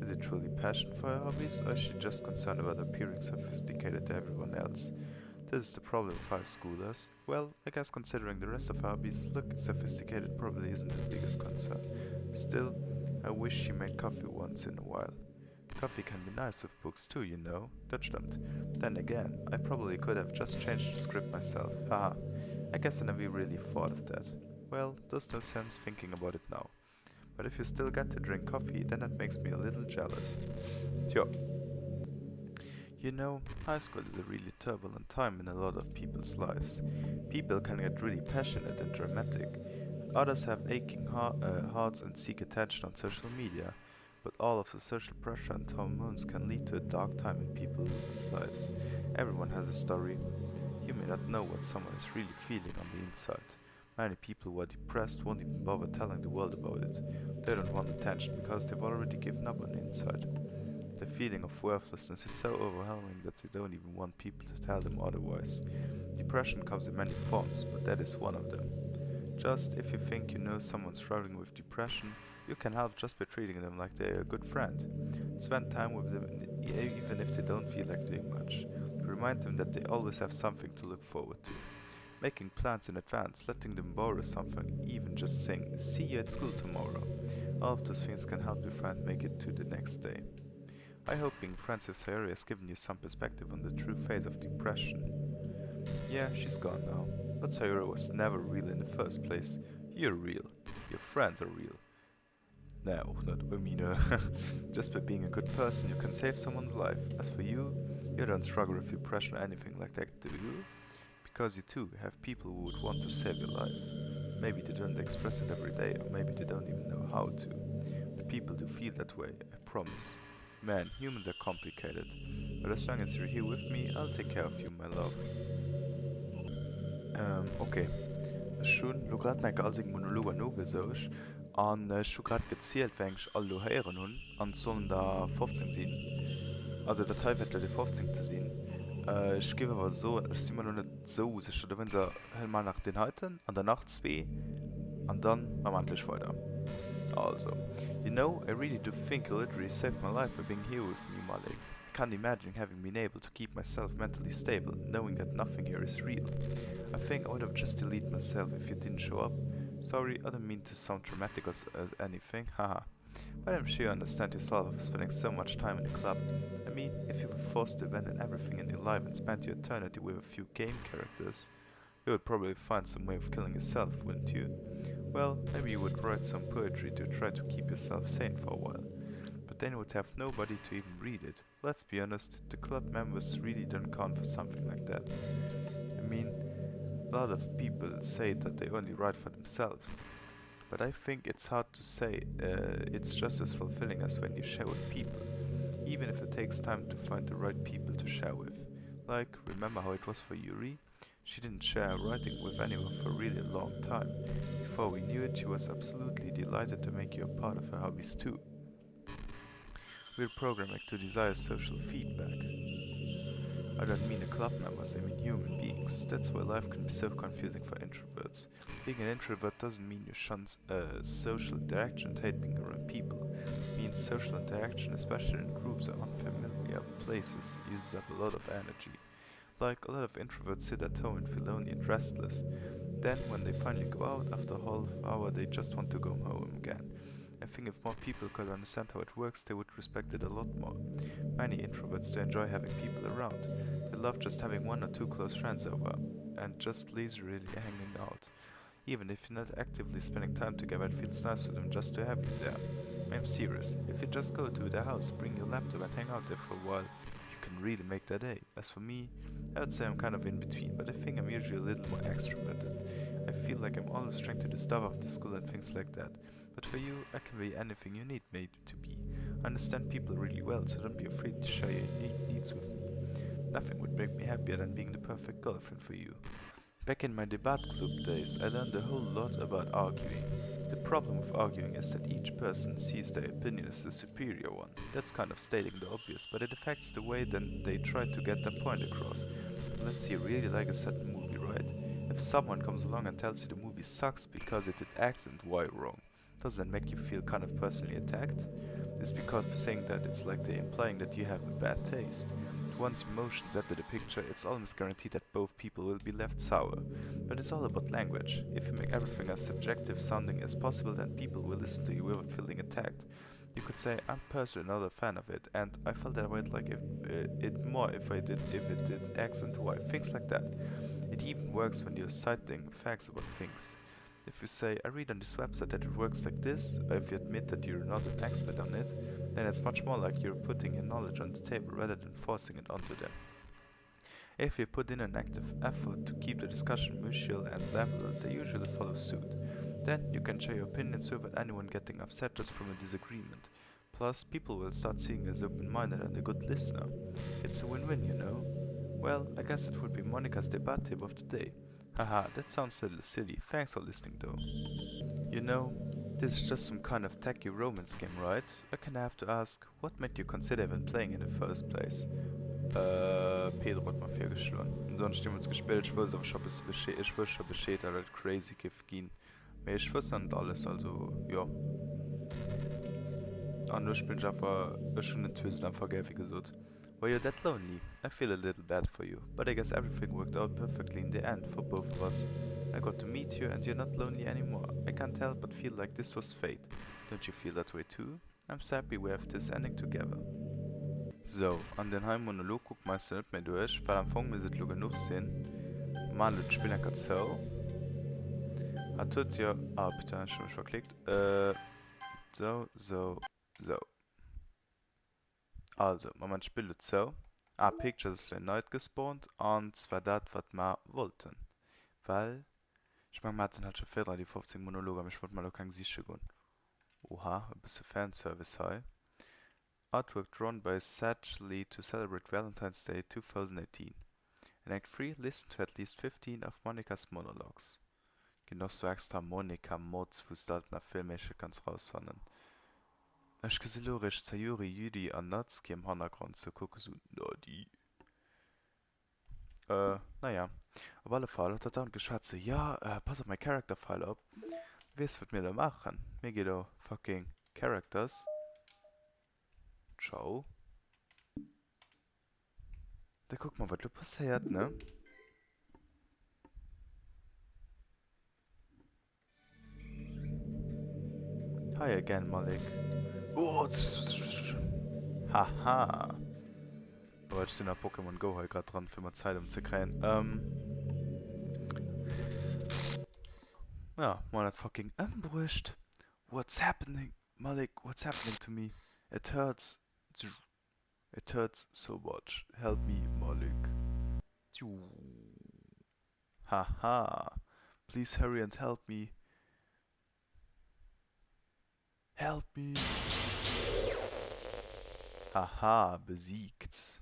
Is it truly passion for her hobbies, or is she just concerned about appearing sophisticated to everyone else? This is the problem with high schoolers. Well, I guess considering the rest of her hobbies, looking sophisticated probably isn't the biggest concern. Still, I wish she made coffee once in a while. Coffee can be nice with books too, you know. Das stimmt. Then again, I probably could have just changed the script myself. Haha. I guess I never really thought of that. Well, there's no sense thinking about it now. But if you still get to drink coffee, then that makes me a little jealous. Tja. You know, high school is a really turbulent time in a lot of people's lives. People can get really passionate and dramatic. Others have aching hearts and seek attention on social media. But all of the social pressure and hormones can lead to a dark time in people's lives. Everyone has a story. You may not know what someone is really feeling on the inside. Many people who are depressed won't even bother telling the world about it. They don't want attention because they've already given up on the inside. The feeling of worthlessness is so overwhelming that they don't even want people to tell them otherwise. Depression comes in many forms, but that is one of them. Just if you think you know someone struggling with depression, you can help just by treating them like they're a good friend. Spend time with them even if they don't feel like doing much. Remind them that they always have something to look forward to. Making plans in advance, letting them borrow something, even just saying, "See you at school tomorrow." All of those things can help your friend make it to the next day. I hope being friends with Sayori has given you some perspective on the true fate of depression. Yeah, she's gone now, but Sayori was never real in the first place. You're real. Your friends are real. Naja, auch nicht. I mean, just by being a good person, you can save someone's life. As for you, you don't struggle with depression or anything like that, do you? Because you too have people who would want to save your life. Maybe they don't express it every day, or maybe they don't even know how to. But people do feel that way, I promise. Man, humans are complicated. But as long as you're here with me, I'll take care of you, my love. Okay. Schon lo grad eng als Monologer no gesoch an grad gezielt wéngg all do heieren hunn an sollen da 15 sinn. Also der Teil wett de 15. sinn. Ich gebe aber so, ich si immer noch net so sicher, wenn se mal nach den Heiten an der Nacht 2 an dann am antlich weiter. Also, you know, I really do think you literally saved my life by being here with me, Malik. I can't imagine having been able to keep myself mentally stable, knowing that nothing here is real. I think I would have just deleted myself if you didn't show up. Sorry, I don't mean to sound dramatic or anything, haha. But I'm sure you understand yourself spending so much time in the club. I mean, if you were forced to abandon everything in your life and spend your eternity with a few game characters, you would probably find some way of killing yourself, wouldn't you? Well, maybe you would write some poetry to try to keep yourself sane for a while. But then you would have nobody to even read it. Let's be honest, the club members really don't count for something like that. I mean, a lot of people say that they only write for themselves. But I think it's hard to say, it's just as fulfilling as when you share with people. Even if it takes time to find the right people to share with. Like, remember how it was for Yuri? She didn't share writing with anyone for a really long time. Before we knew it, she was absolutely delighted to make you a part of her hobbies too. We're programming to desire social feedback. I don't mean the club members, I mean human beings. That's why life can be so confusing for introverts. Being an introvert doesn't mean you shun social interaction and hate being around people. It means social interaction, especially in groups or unfamiliar places, uses up a lot of energy. Like, a lot of introverts sit at home and feel lonely and restless. Then, when they finally go out, after a half hour, they just want to go home again. I think if more people could understand how it works, they would respect it a lot more. Many introverts do enjoy having people around. They love just having one or two close friends over, and just leisurely hanging out. Even if you're not actively spending time together, it feels nice for them just to have you there. I'm serious. If you just go to their house, bring your laptop and hang out there for a while, you can really make their day. As for me, I would say I'm kind of in between, but I think I'm usually a little more extroverted. I feel like I'm always trying to do stuff after school and things like that. But for you, I can be anything you need me to be. I understand people really well, so don't be afraid to share your unique needs with me. Nothing would make me happier than being the perfect girlfriend for you. Back in my debate club days, I learned a whole lot about arguing. The problem with arguing is that each person sees their opinion as the superior one. That's kind of stating the obvious, but it affects the way then they try to get their point across. Let's say you really like a certain movie, right? If someone comes along and tells you the movie sucks because it did X and Y wrong, does that make you feel kind of personally attacked? It's because by saying that, it's like they're implying that you have a bad taste. Once emotions enter the picture, it's almost guaranteed that both people will be left sour. But it's all about language. If you make everything as subjective sounding as possible, then people will listen to you without feeling attacked. You could say, I'm personally not a fan of it, and I felt that I would like it more if it did X and Y, things like that. It even works when you're citing facts about things. If you say, I read on this website that it works like this, or if you admit that you're not an expert on it, then it's much more like you're putting your knowledge on the table rather than forcing it onto them. If you put in an active effort to keep the discussion mutual and level, they usually follow suit. Then you can share your opinions without anyone getting upset just from a disagreement. Plus, people will start seeing you as open-minded and a good listener. It's a win-win, you know? Well, I guess it would be Monica's debate tip of the day. Haha, that sounds a little silly. Thanks for listening though. You know, this is just some kind of tacky romance game, right? I kinda have to ask, what made you consider even playing in the first place? Pedro hat mir vorgeschlagen. Und dann stimmen wir uns gespielt, ich weiß, aber ich weiß schon Bescheid, weil crazy gift gehen. Aber ich weiß nicht alles, also, ja. Und ich bin einfach schon enttäuscht einfach wie gesagt. Were you that lonely? I feel a little bad for you, but I guess everything worked out perfectly in the end for both of us. I got to meet you and you're not lonely anymore. I can't help but feel like this was fate. Don't you feel that way too? I'm so happy we have this ending together. So, an den Heimmonolog guck meist du nicht mehr durch, weil am Anfang müsste es genug sein. Mal das Spiel einfach so. Hat tut ja. Ah, bitte, ich habe mich verklickt. So. Also, man spielt so. Ah, Pictures ist erneut gespawnt. Und zwar das, was wir wollten. Weil, ich meine, wir hatten halt schon vorher die 15 Monologe, aber ich wollte mal auch kein Sicher gehen. Oha, ein bisschen Fanservice hier. Artwork drawn by Sach Lee to celebrate Valentine's Day 2018. In Act 3, listen to at least 15 of Monikas monologues. Noch so extra Monika-Mods, wo es halt nach Filmmäßig ganz raushauen. Ich gesehen, Lorisch, Sayuri, Judy und Natsuki im Hintergrund zu gucken, so, na die. Naja. Auf alle Fälle hat er dann geschwatzt, ja, pass auf mein Character-File ab. Weißt du, was wir da machen? Mir geht da fucking Characters. Ciao. Da guck mal, was da passiert, ne? Hi again, Malik. Oh, haha. Aber ich bin auf Pokémon Go halt gerade dran, für mal Zeit zu kriegen. Ja, man hat fucking Umbrucht. What's happening? Malik, what's happening to me? It hurts. It hurts so much. Help me, Malik. Haha. Please hurry and help me. Help me. Haha, besiegt.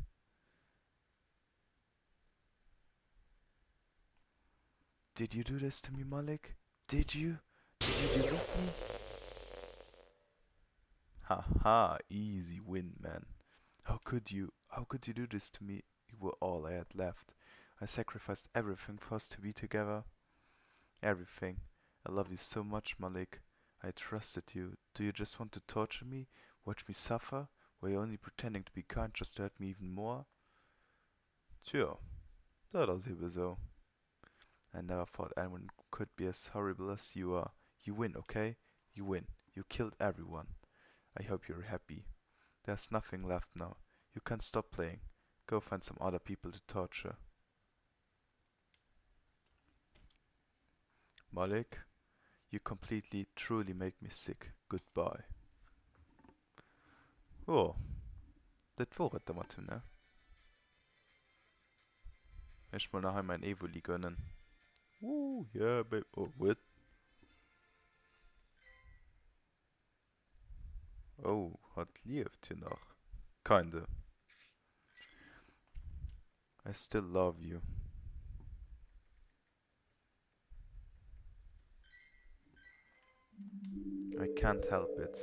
Did you do this to me, Malik? Did you? Did you delete me? Haha, easy win, man. How could you? How could you do this to me? You were all I had left. I sacrificed everything for us to be together. Everything. I love you so much, Malik. I trusted you. Do you just want to torture me? Watch me suffer? Were you only pretending to be kind just to hurt me even more? Tja, das ist eben so. I never thought anyone could be as horrible as you are. You win, okay? You win. You killed everyone. I hope you're happy. There's nothing left now. You can't stop playing. Go find some other people to torture. Malik, you completely, truly make me sick. Goodbye. Oh, das war es damit, ne? Ich will nachher mein Evoli gönnen. Yeah, babe. Oh, what? Oh, hat lebt hier noch. Kinda. I still love you. I can't help it.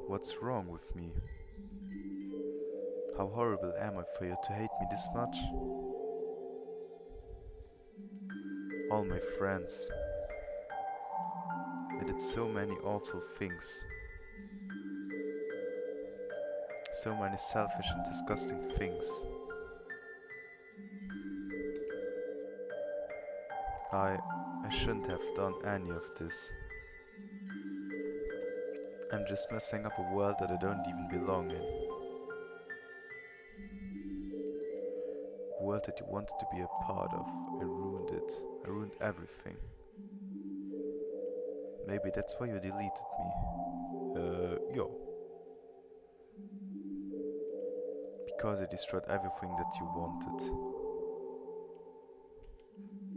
What's wrong with me? How horrible am I for you to hate me this much? All my friends. I did so many awful things. So many selfish and disgusting things. I shouldn't have done any of this. I'm just messing up a world that I don't even belong in. A world that you wanted to be a part of. I ruined it. I ruined everything. Maybe that's why you deleted me. Yeah. Because I destroyed everything that you wanted.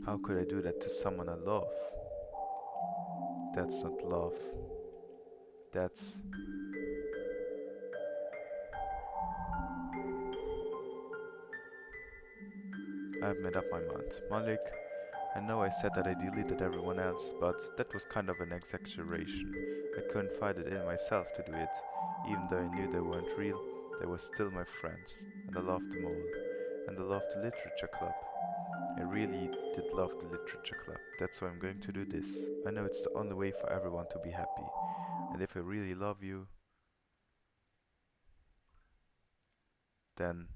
How could I do that to someone I love? That's not love. That's... I've made up my mind. Malik, I know I said that I deleted everyone else, but that was kind of an exaggeration. I couldn't find it in myself to do it. Even though I knew they weren't real, they were still my friends, and I loved them all. And I loved the literature club. I really did love the literature club. That's why I'm going to do this. I know it's the only way for everyone to be happy. And if I really love you... Then...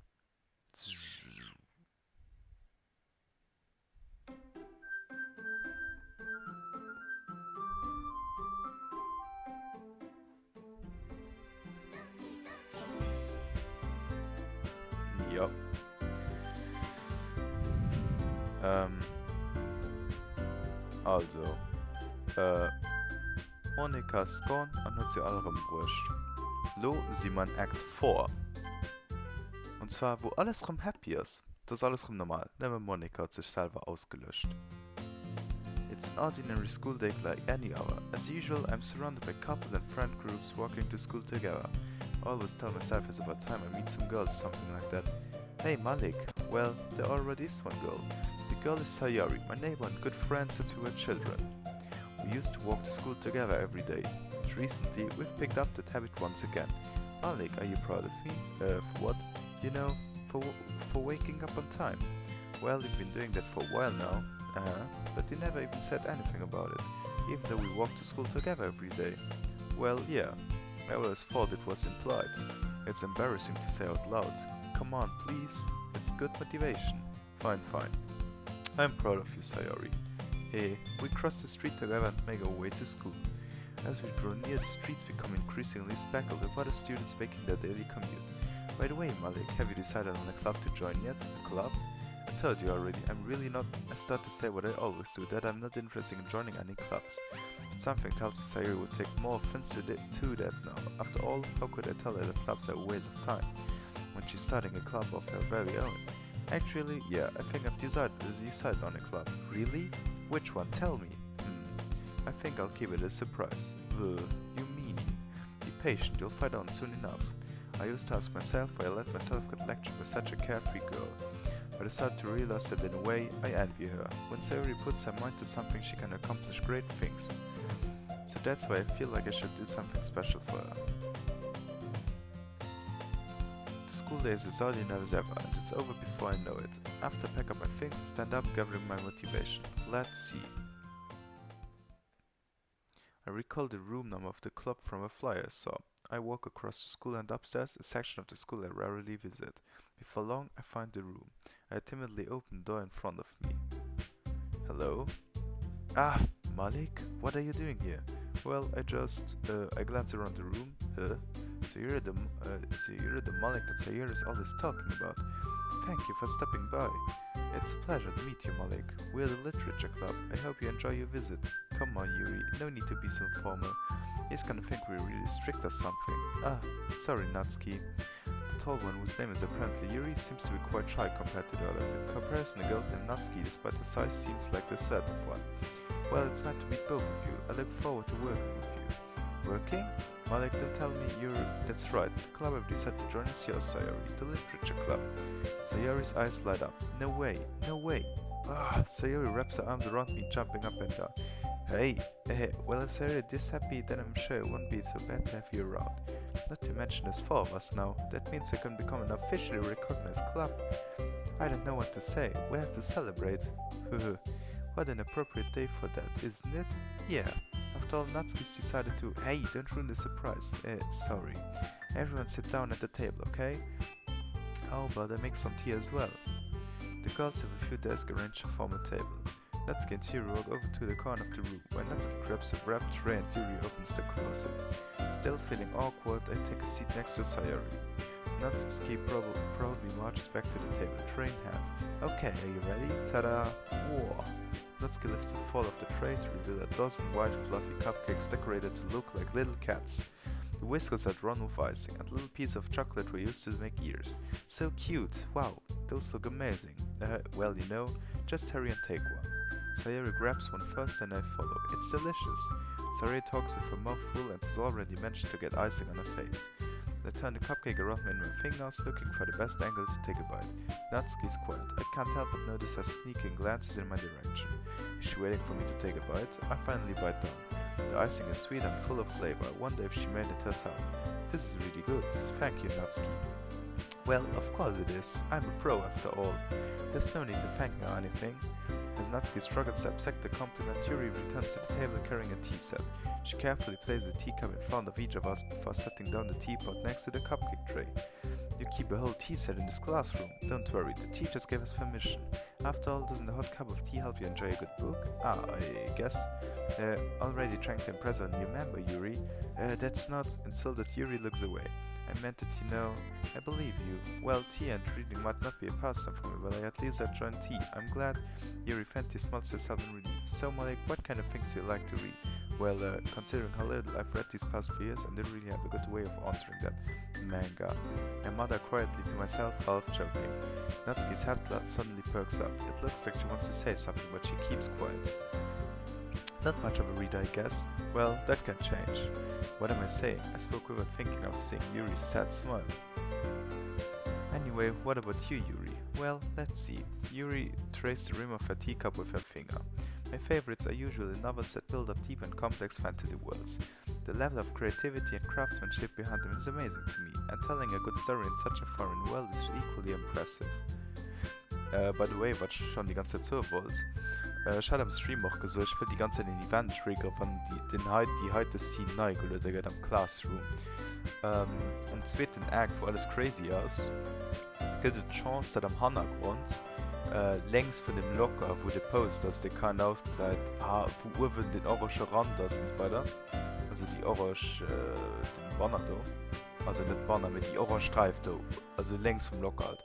Ja. Also, Monika ist gone und hat sie allem wurscht. Lo sie man Act 4. Und zwar, wo alles rum happy ist. Das ist alles rum normal. Nämlich Monika hat sich selber ausgelöscht. It's an ordinary school day like any other. As usual, I'm surrounded by couples and friend groups walking to school together. I always tell myself it's about time I meet some girls, something like that. Hey Malik, well, there already is one girl. The girl is Sayori, my neighbor and good friend since we were children. We used to walk to school together every day. But recently, we've picked up that habit once again. Malik, are you proud of me? For what? You know, for waking up on time. Well, you've been doing that for a while now. But you never even said anything about it, even though we walk to school together every day. Well, yeah, I always thought it was implied. It's embarrassing to say out loud. Come on, please. It's good motivation. Fine. I'm proud of you, Sayori. Hey, we cross the street together and make our way to school. As we draw near, the streets become increasingly speckled with other students making their daily commute. By the way, Malik, have you decided on a club to join yet? A club? I told you already, I'm really not. I start to say what I always do, that I'm not interested in joining any clubs. But something tells me Sayori would take more offense to that now. After all, how could I tell her that clubs are a waste of time when she's starting a club of her very own? Actually, yeah, I think I've decided on a club. Really? Which one? Tell me. I think I'll keep it a surprise. You meanie. Be patient, you'll find out soon enough. I used to ask myself why I let myself get lectured by such a carefree girl. But I started to realize that in a way, I envy her. When Sayori puts her mind to something, she can accomplish great things. So that's why I feel like I should do something special for her. The school day is as ordinary as ever, and it's over before I know it. After I pack up my things, I stand up, gathering my motivation. Let's see. I recall the room number of the club from a flyer I saw. I walk across the school and upstairs, a section of the school I rarely visit. Before long, I find the room. I timidly open the door in front of me. Hello? Ah, Malik, what are you doing here? Well, I glance around the room. Huh? So you're the Malik that Sayori is always talking about. Thank you for stopping by. It's a pleasure to meet you, Malik. We're the Literature Club. I hope you enjoy your visit. Come on, Yuri, no need to be so formal. He's gonna think we're really strict or something. Ah, sorry, Natsuki. The tall one, whose name is apparently Yuri, seems to be quite shy compared to the others. In comparison, a girl named Natsuki, despite her size, seems like the assertive one. Well, it's nice to meet both of you. I look forward to working with you. Working? Malik, don't tell me you're... That's right, the club I've decided to join is yours, Sayori, the Literature Club. Sayori's eyes light up. No way. Ah, Sayori wraps her arms around me, jumping up and down. Hey, well, if Sayori is this happy, then I'm sure it won't be so bad to have you around. Not to mention there's 4 of us now. That means we can become an officially recognized club. I don't know what to say. We have to celebrate. What an appropriate day for that, isn't it? Yeah. After all, Natsuki's decided to... Hey, don't ruin the surprise. Sorry. Everyone sit down at the table, okay? How about I make some tea as well? The girls have a few desks arranged to form a table. Natsuki and Yuri walk over to the corner of the room, where Natsuki grabs a wrapped tray and Yuri opens the closet. Still feeling awkward, I take a seat next to Sayori. Natsuki proudly marches back to the table, tray in hand. Okay, are you ready? Ta-da! Whoa! Natsuki lifts the foil of the tray to reveal a dozen white fluffy cupcakes decorated to look like little cats. The whiskers are drawn with icing, and little pieces of chocolate were used to make ears. So cute! Wow, those look amazing. Well, you know, just hurry and take one. Sayori grabs one first and I follow. It's delicious. Sayori talks with her mouth full and has already managed to get icing on her face. I turn the cupcake around me in my fingers, looking for the best angle to take a bite. Natsuki's quiet. I can't help but notice her sneaking glances in my direction. Is she waiting for me to take a bite? I finally bite down. The icing is sweet and full of flavor. I wonder if she made it herself. This is really good. Thank you, Natsuki. Well, of course it is. I'm a pro after all. There's no need to thank me or anything. As Natsuki struggles to accept the compliment, Yuri returns to the table carrying a tea set. She carefully places a teacup in front of each of us before setting down the teapot next to the cupcake tray. You keep a whole tea set in this classroom. Don't worry, the teachers gave us permission. After all, doesn't a hot cup of tea help you enjoy a good book? Ah, I guess. Already trying to impress our new member, Yuri. That's not. Insulted Yuri looks away. I meant it, you know. I believe you. Well, tea and reading might not be a pastime for me, but I at least enjoy tea. I'm glad Yuri Fenty smells herself in relief. So, Malik, what kind of things do you like to read? Well, considering how little I've read these past few years, I didn't really have a good way of answering that. Manga. I muttered quietly to myself, half joking. Natsuki's head suddenly perks up. It looks like she wants to say something, but she keeps quiet. Not much of a reader, I guess. Well, that can change. What am I saying? I spoke without thinking of seeing Yuri's sad smile. Anyway, what about you, Yuri? Well, let's see. Yuri traced the rim of her teacup with her finger. My favorites are usually novels that build up deep and complex fantasy worlds. The level of creativity and craftsmanship behind them is amazing to me, and telling a good story in such a foreign world is equally impressive. By the way, was schon die ganze Zeit so wollt. Ich hatte am Stream auch gesagt, ich will die ganze Zeit den Event-Trigger von die heute Scene neu gelöst am Classroom. Am zweiten Act, wo alles crazy ist, gibt es die Chance, dass am Hintergrund längs von dem Locker, wo der Post ist, der kann ausgesagt, wo oben den orange Rand ist und so weiter. Also die orange, den Banner da. Also nicht Banner, mit die orange Streif da. Also längs vom Locker halt.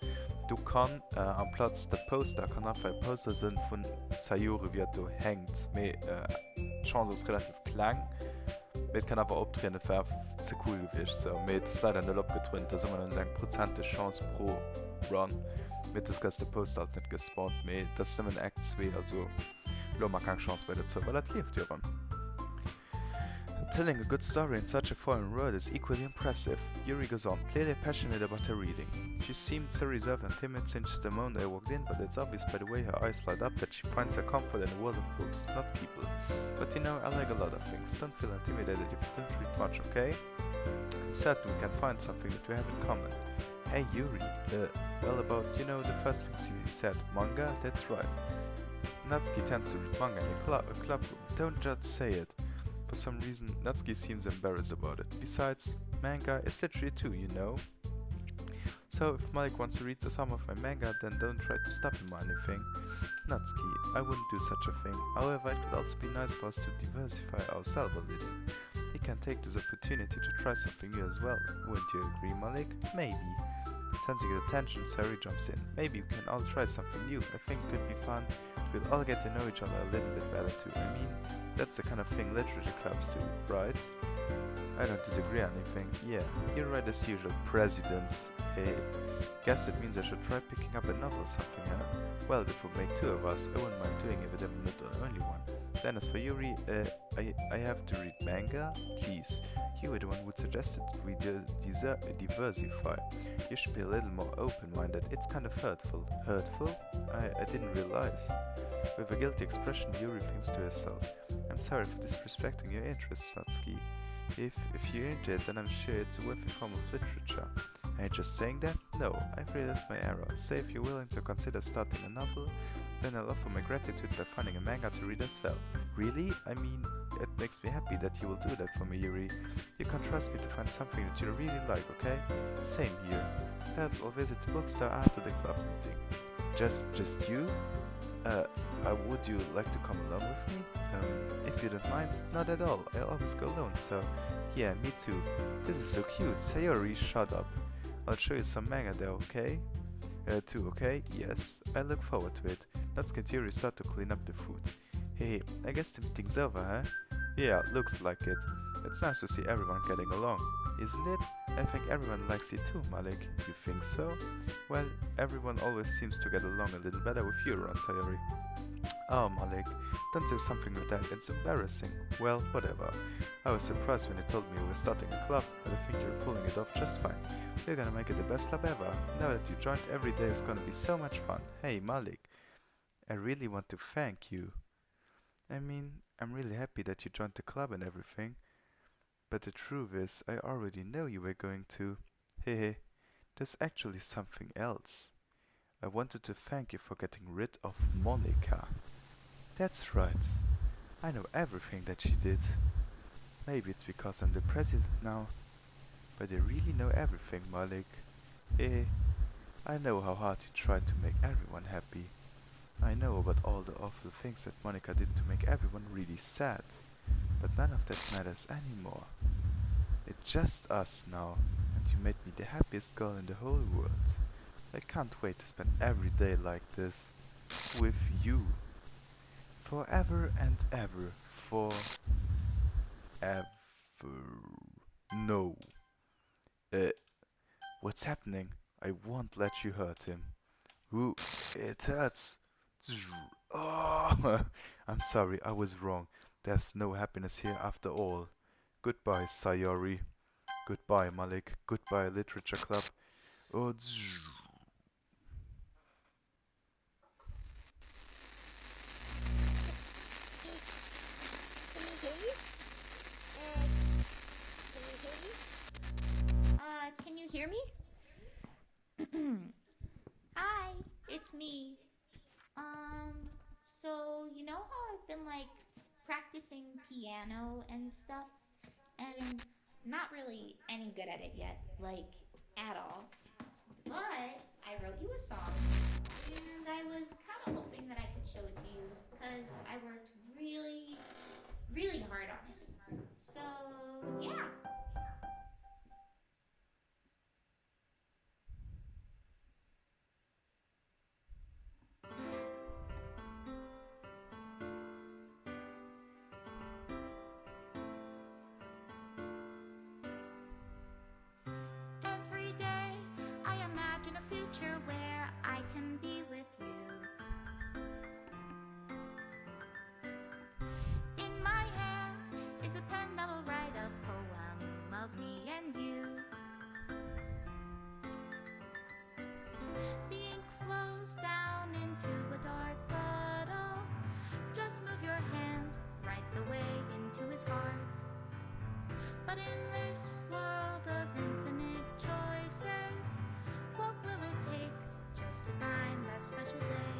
Du kannst am Platz der Poster, kann auch ein Poster sein von Sayuri, wie er da hängt. Aber die Chance ist relativ klein. Man kann aber abdrehen, das wäre zu cool gewesen. So. Das ist leider nicht abgetrennt, da sind wir dann 1% Chance pro Run. Mit das ganze Poster halt nicht gespawnt, aber das ist immer ein Act 2, also da haben wir keine Chance bei dazu, weil das lief ja ran. Telling a good story in such a foreign world is equally impressive. Yuri goes on, clearly passionate about her reading. She seemed so reserved and timid since the moment I walked in, but it's obvious by the way her eyes light up that she finds her comfort in a world of books, not people. But you know, I like a lot of things. Don't feel intimidated if you don't read much, okay? I'm certain we can find something that we have in common. Hey Yuri, well about, you know, the first things he said, manga? That's right. Natsuki tends to read manga in a club room. Don't just say it. For some reason, Natsuki seems embarrassed about it. Besides, manga is literary too, you know? So if Mike wants to read some of my manga, then don't try to stop him or anything. Natsuki, I wouldn't do such a thing. However, it could also be nice for us to diversify ourselves a little. He can take this opportunity to try something new as well. Wouldn't you agree, Malik? Maybe. Sensing the tension, Sari jumps in. Maybe we can all try something new. I think it could be fun. We'll all get to know each other a little bit better too. I mean, that's the kind of thing literature clubs do, right? I don't disagree on anything. Yeah, you're right as usual, presidents. Hey, guess it means I should try picking up a novel or something, huh? Well, that would make two of us. I wouldn't mind doing it, but I'm not the only one. Then as for Yuri, I have to read manga? Please. You were the one who suggested that we diversify. You should be a little more open-minded. It's kind of hurtful. Hurtful? I didn't realize. With a guilty expression, Yuri thinks to herself. I'm sorry for disrespecting your interests, Satsuki. If you're into it, then I'm sure it's a worthy form of literature. Am I just saying that? No, I've realized my error. Say if you're willing to consider starting a novel, then I'll offer my gratitude by finding a manga to read as well. Really? I mean, it makes me happy that you will do that for me, Yuri. You can trust me to find something that you really like, okay? Same here. Perhaps I'll visit the bookstore after the club meeting. Just you? Would you like to come along with me? If you don't mind, not at all. I always go alone, so yeah, me too. This is so cute. Sayori, shut up. I'll show you some manga there, okay? Too, okay? Yes, I look forward to it. Let's get Yuri start to clean up the food. Hey, I guess the meeting's over, huh? Yeah, looks like it. It's nice to see everyone getting along, isn't it? I think everyone likes you too, Malik. You think so? Well, everyone always seems to get along a little better with you around Sayori. Oh, Malik, don't say something like that, it's embarrassing. Well, whatever. I was surprised when you told me we were starting a club, but I think you're pulling it off just fine. We're gonna make it the best club ever. Now that you joined, every day is gonna be so much fun. Hey, Malik, I really want to thank you. I mean, I'm really happy that you joined the club and everything. But the truth is, I already know you were going to. Hehe, there's actually something else. I wanted to thank you for getting rid of Monica. That's right. I know everything that she did. Maybe it's because I'm the president now, but I really know everything, Malik. Eh, I know how hard you tried to make everyone happy. I know about all the awful things that Monica did to make everyone really sad. But none of that matters anymore. It's just us now, and you made me the happiest girl in the whole world. I can't wait to spend every day like this with you. Forever and ever. Forever. No. Uh, what's happening? I won't let you hurt him. Ooh, it hurts. Oh, I'm sorry, I was wrong. There's no happiness here after all. Goodbye, Sayori. Goodbye, Malik. Goodbye, Literature Club. Oh, Can you hear me? Can you hear me? Can you hear me? Hi, it's me. So you know how I've been like practicing piano and stuff, and not really any good at it yet, like at all. But I wrote you a song, and I was kind of hoping that I could show it to you because I worked really, really hard on it. So yeah. Every day I imagine a future where I can be with you. In my hand is a pen that will write a poem of me and you. The ink flows down into a dark puddle. Just move your hand right the way into his heart. But in this world of infinite choices, what will it take just to find that special day?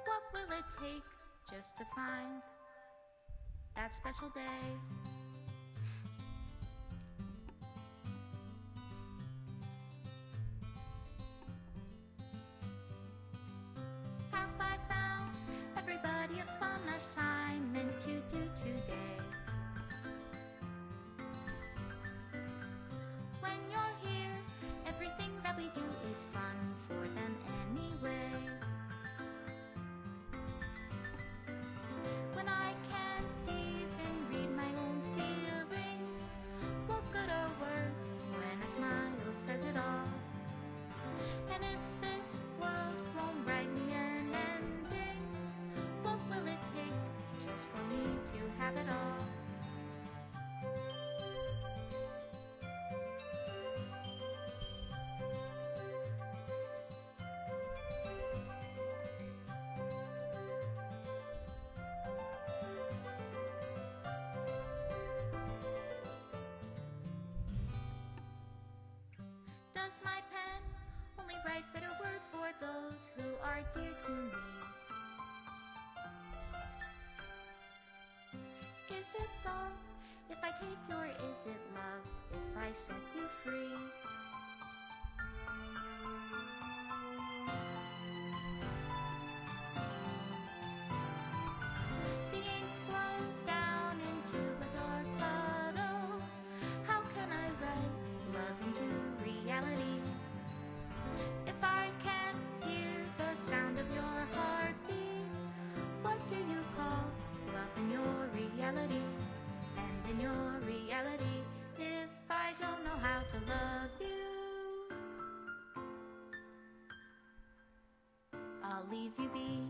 What will it take just to find that special day? Have I found everybody a fun assignment to do today? When you're here, everything that we do is fun for them anyway. When I can't even read my own feelings, what good are words when a smile says it all? And if this world won't write me an ending, what will it take just for me to have it all? Does my pen only write bitter words for those who are dear to me? Is it love if I take you, or is it love if I set you free? The ink flows down into a dark puddle. How can I write love into reality if I can't hear the sound of your heartbeat? What do you call love in your reality? And in your reality, if I don't know how to love you, I'll leave you be.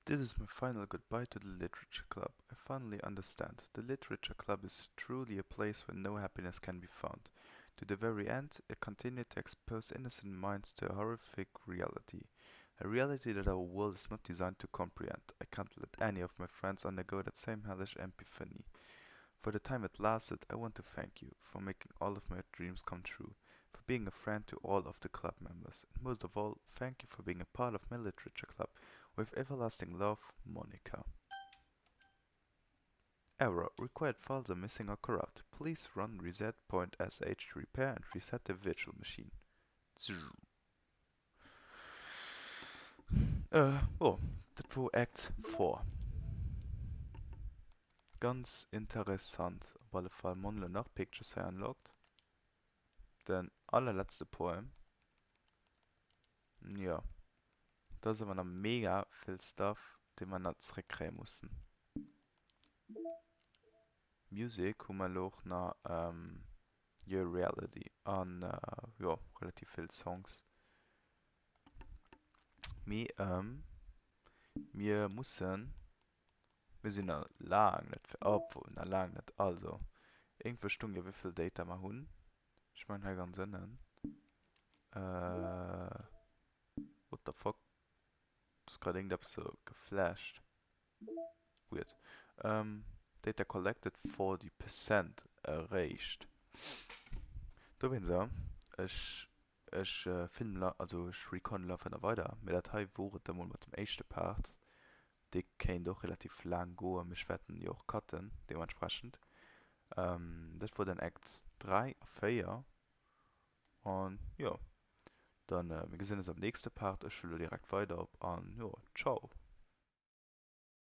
This is my final goodbye to the Literature Club. I finally understand. The Literature Club is truly a place where no happiness can be found. To the very end, it continued to expose innocent minds to a horrific reality. A reality that our world is not designed to comprehend. I can't let any of my friends undergo that same hellish epiphany. For the time it lasted, I want to thank you for making all of my dreams come true, for for being a friend to all of the club members. And most of all, thank you for being a part of my literature club. With everlasting love, Monica. Error. Required files are missing or corrupt. Please run reset.sh to repair and reset the virtual machine. Oh, das war Act 4. Ganz interessant. Auf alle Fall Monle nach Pictures unlocked. Den allerletzte Poem. Ja. Da sind wir noch mega viel Stuff, den wir noch zurückkriegen mussten. Musik haben wir auch noch Your Reality an ja, relativ viele Songs. Wir müssen, wir sind noch lang nicht für Abwohnen, noch lang nicht, also irgendwo Stunde, wie viel Data wir haben. Ich meine, hier ganz Sinn. What the fuck? Das ist gerade irgendwas so geflasht. Weird. Data collected 40% erreicht. Da bin ich. Ich filme, also ich recon laufen weiter. Mit der Datei wurde dann mal mit dem ersten Part. Die kann doch relativ lang gehen. Wir werden ja auch cutten, dementsprechend. Das war dann Act 3, 4. Und ja. Dann, wir sehen uns am nächsten Part. Ich schaue direkt weiter ab. Und ja, ciao.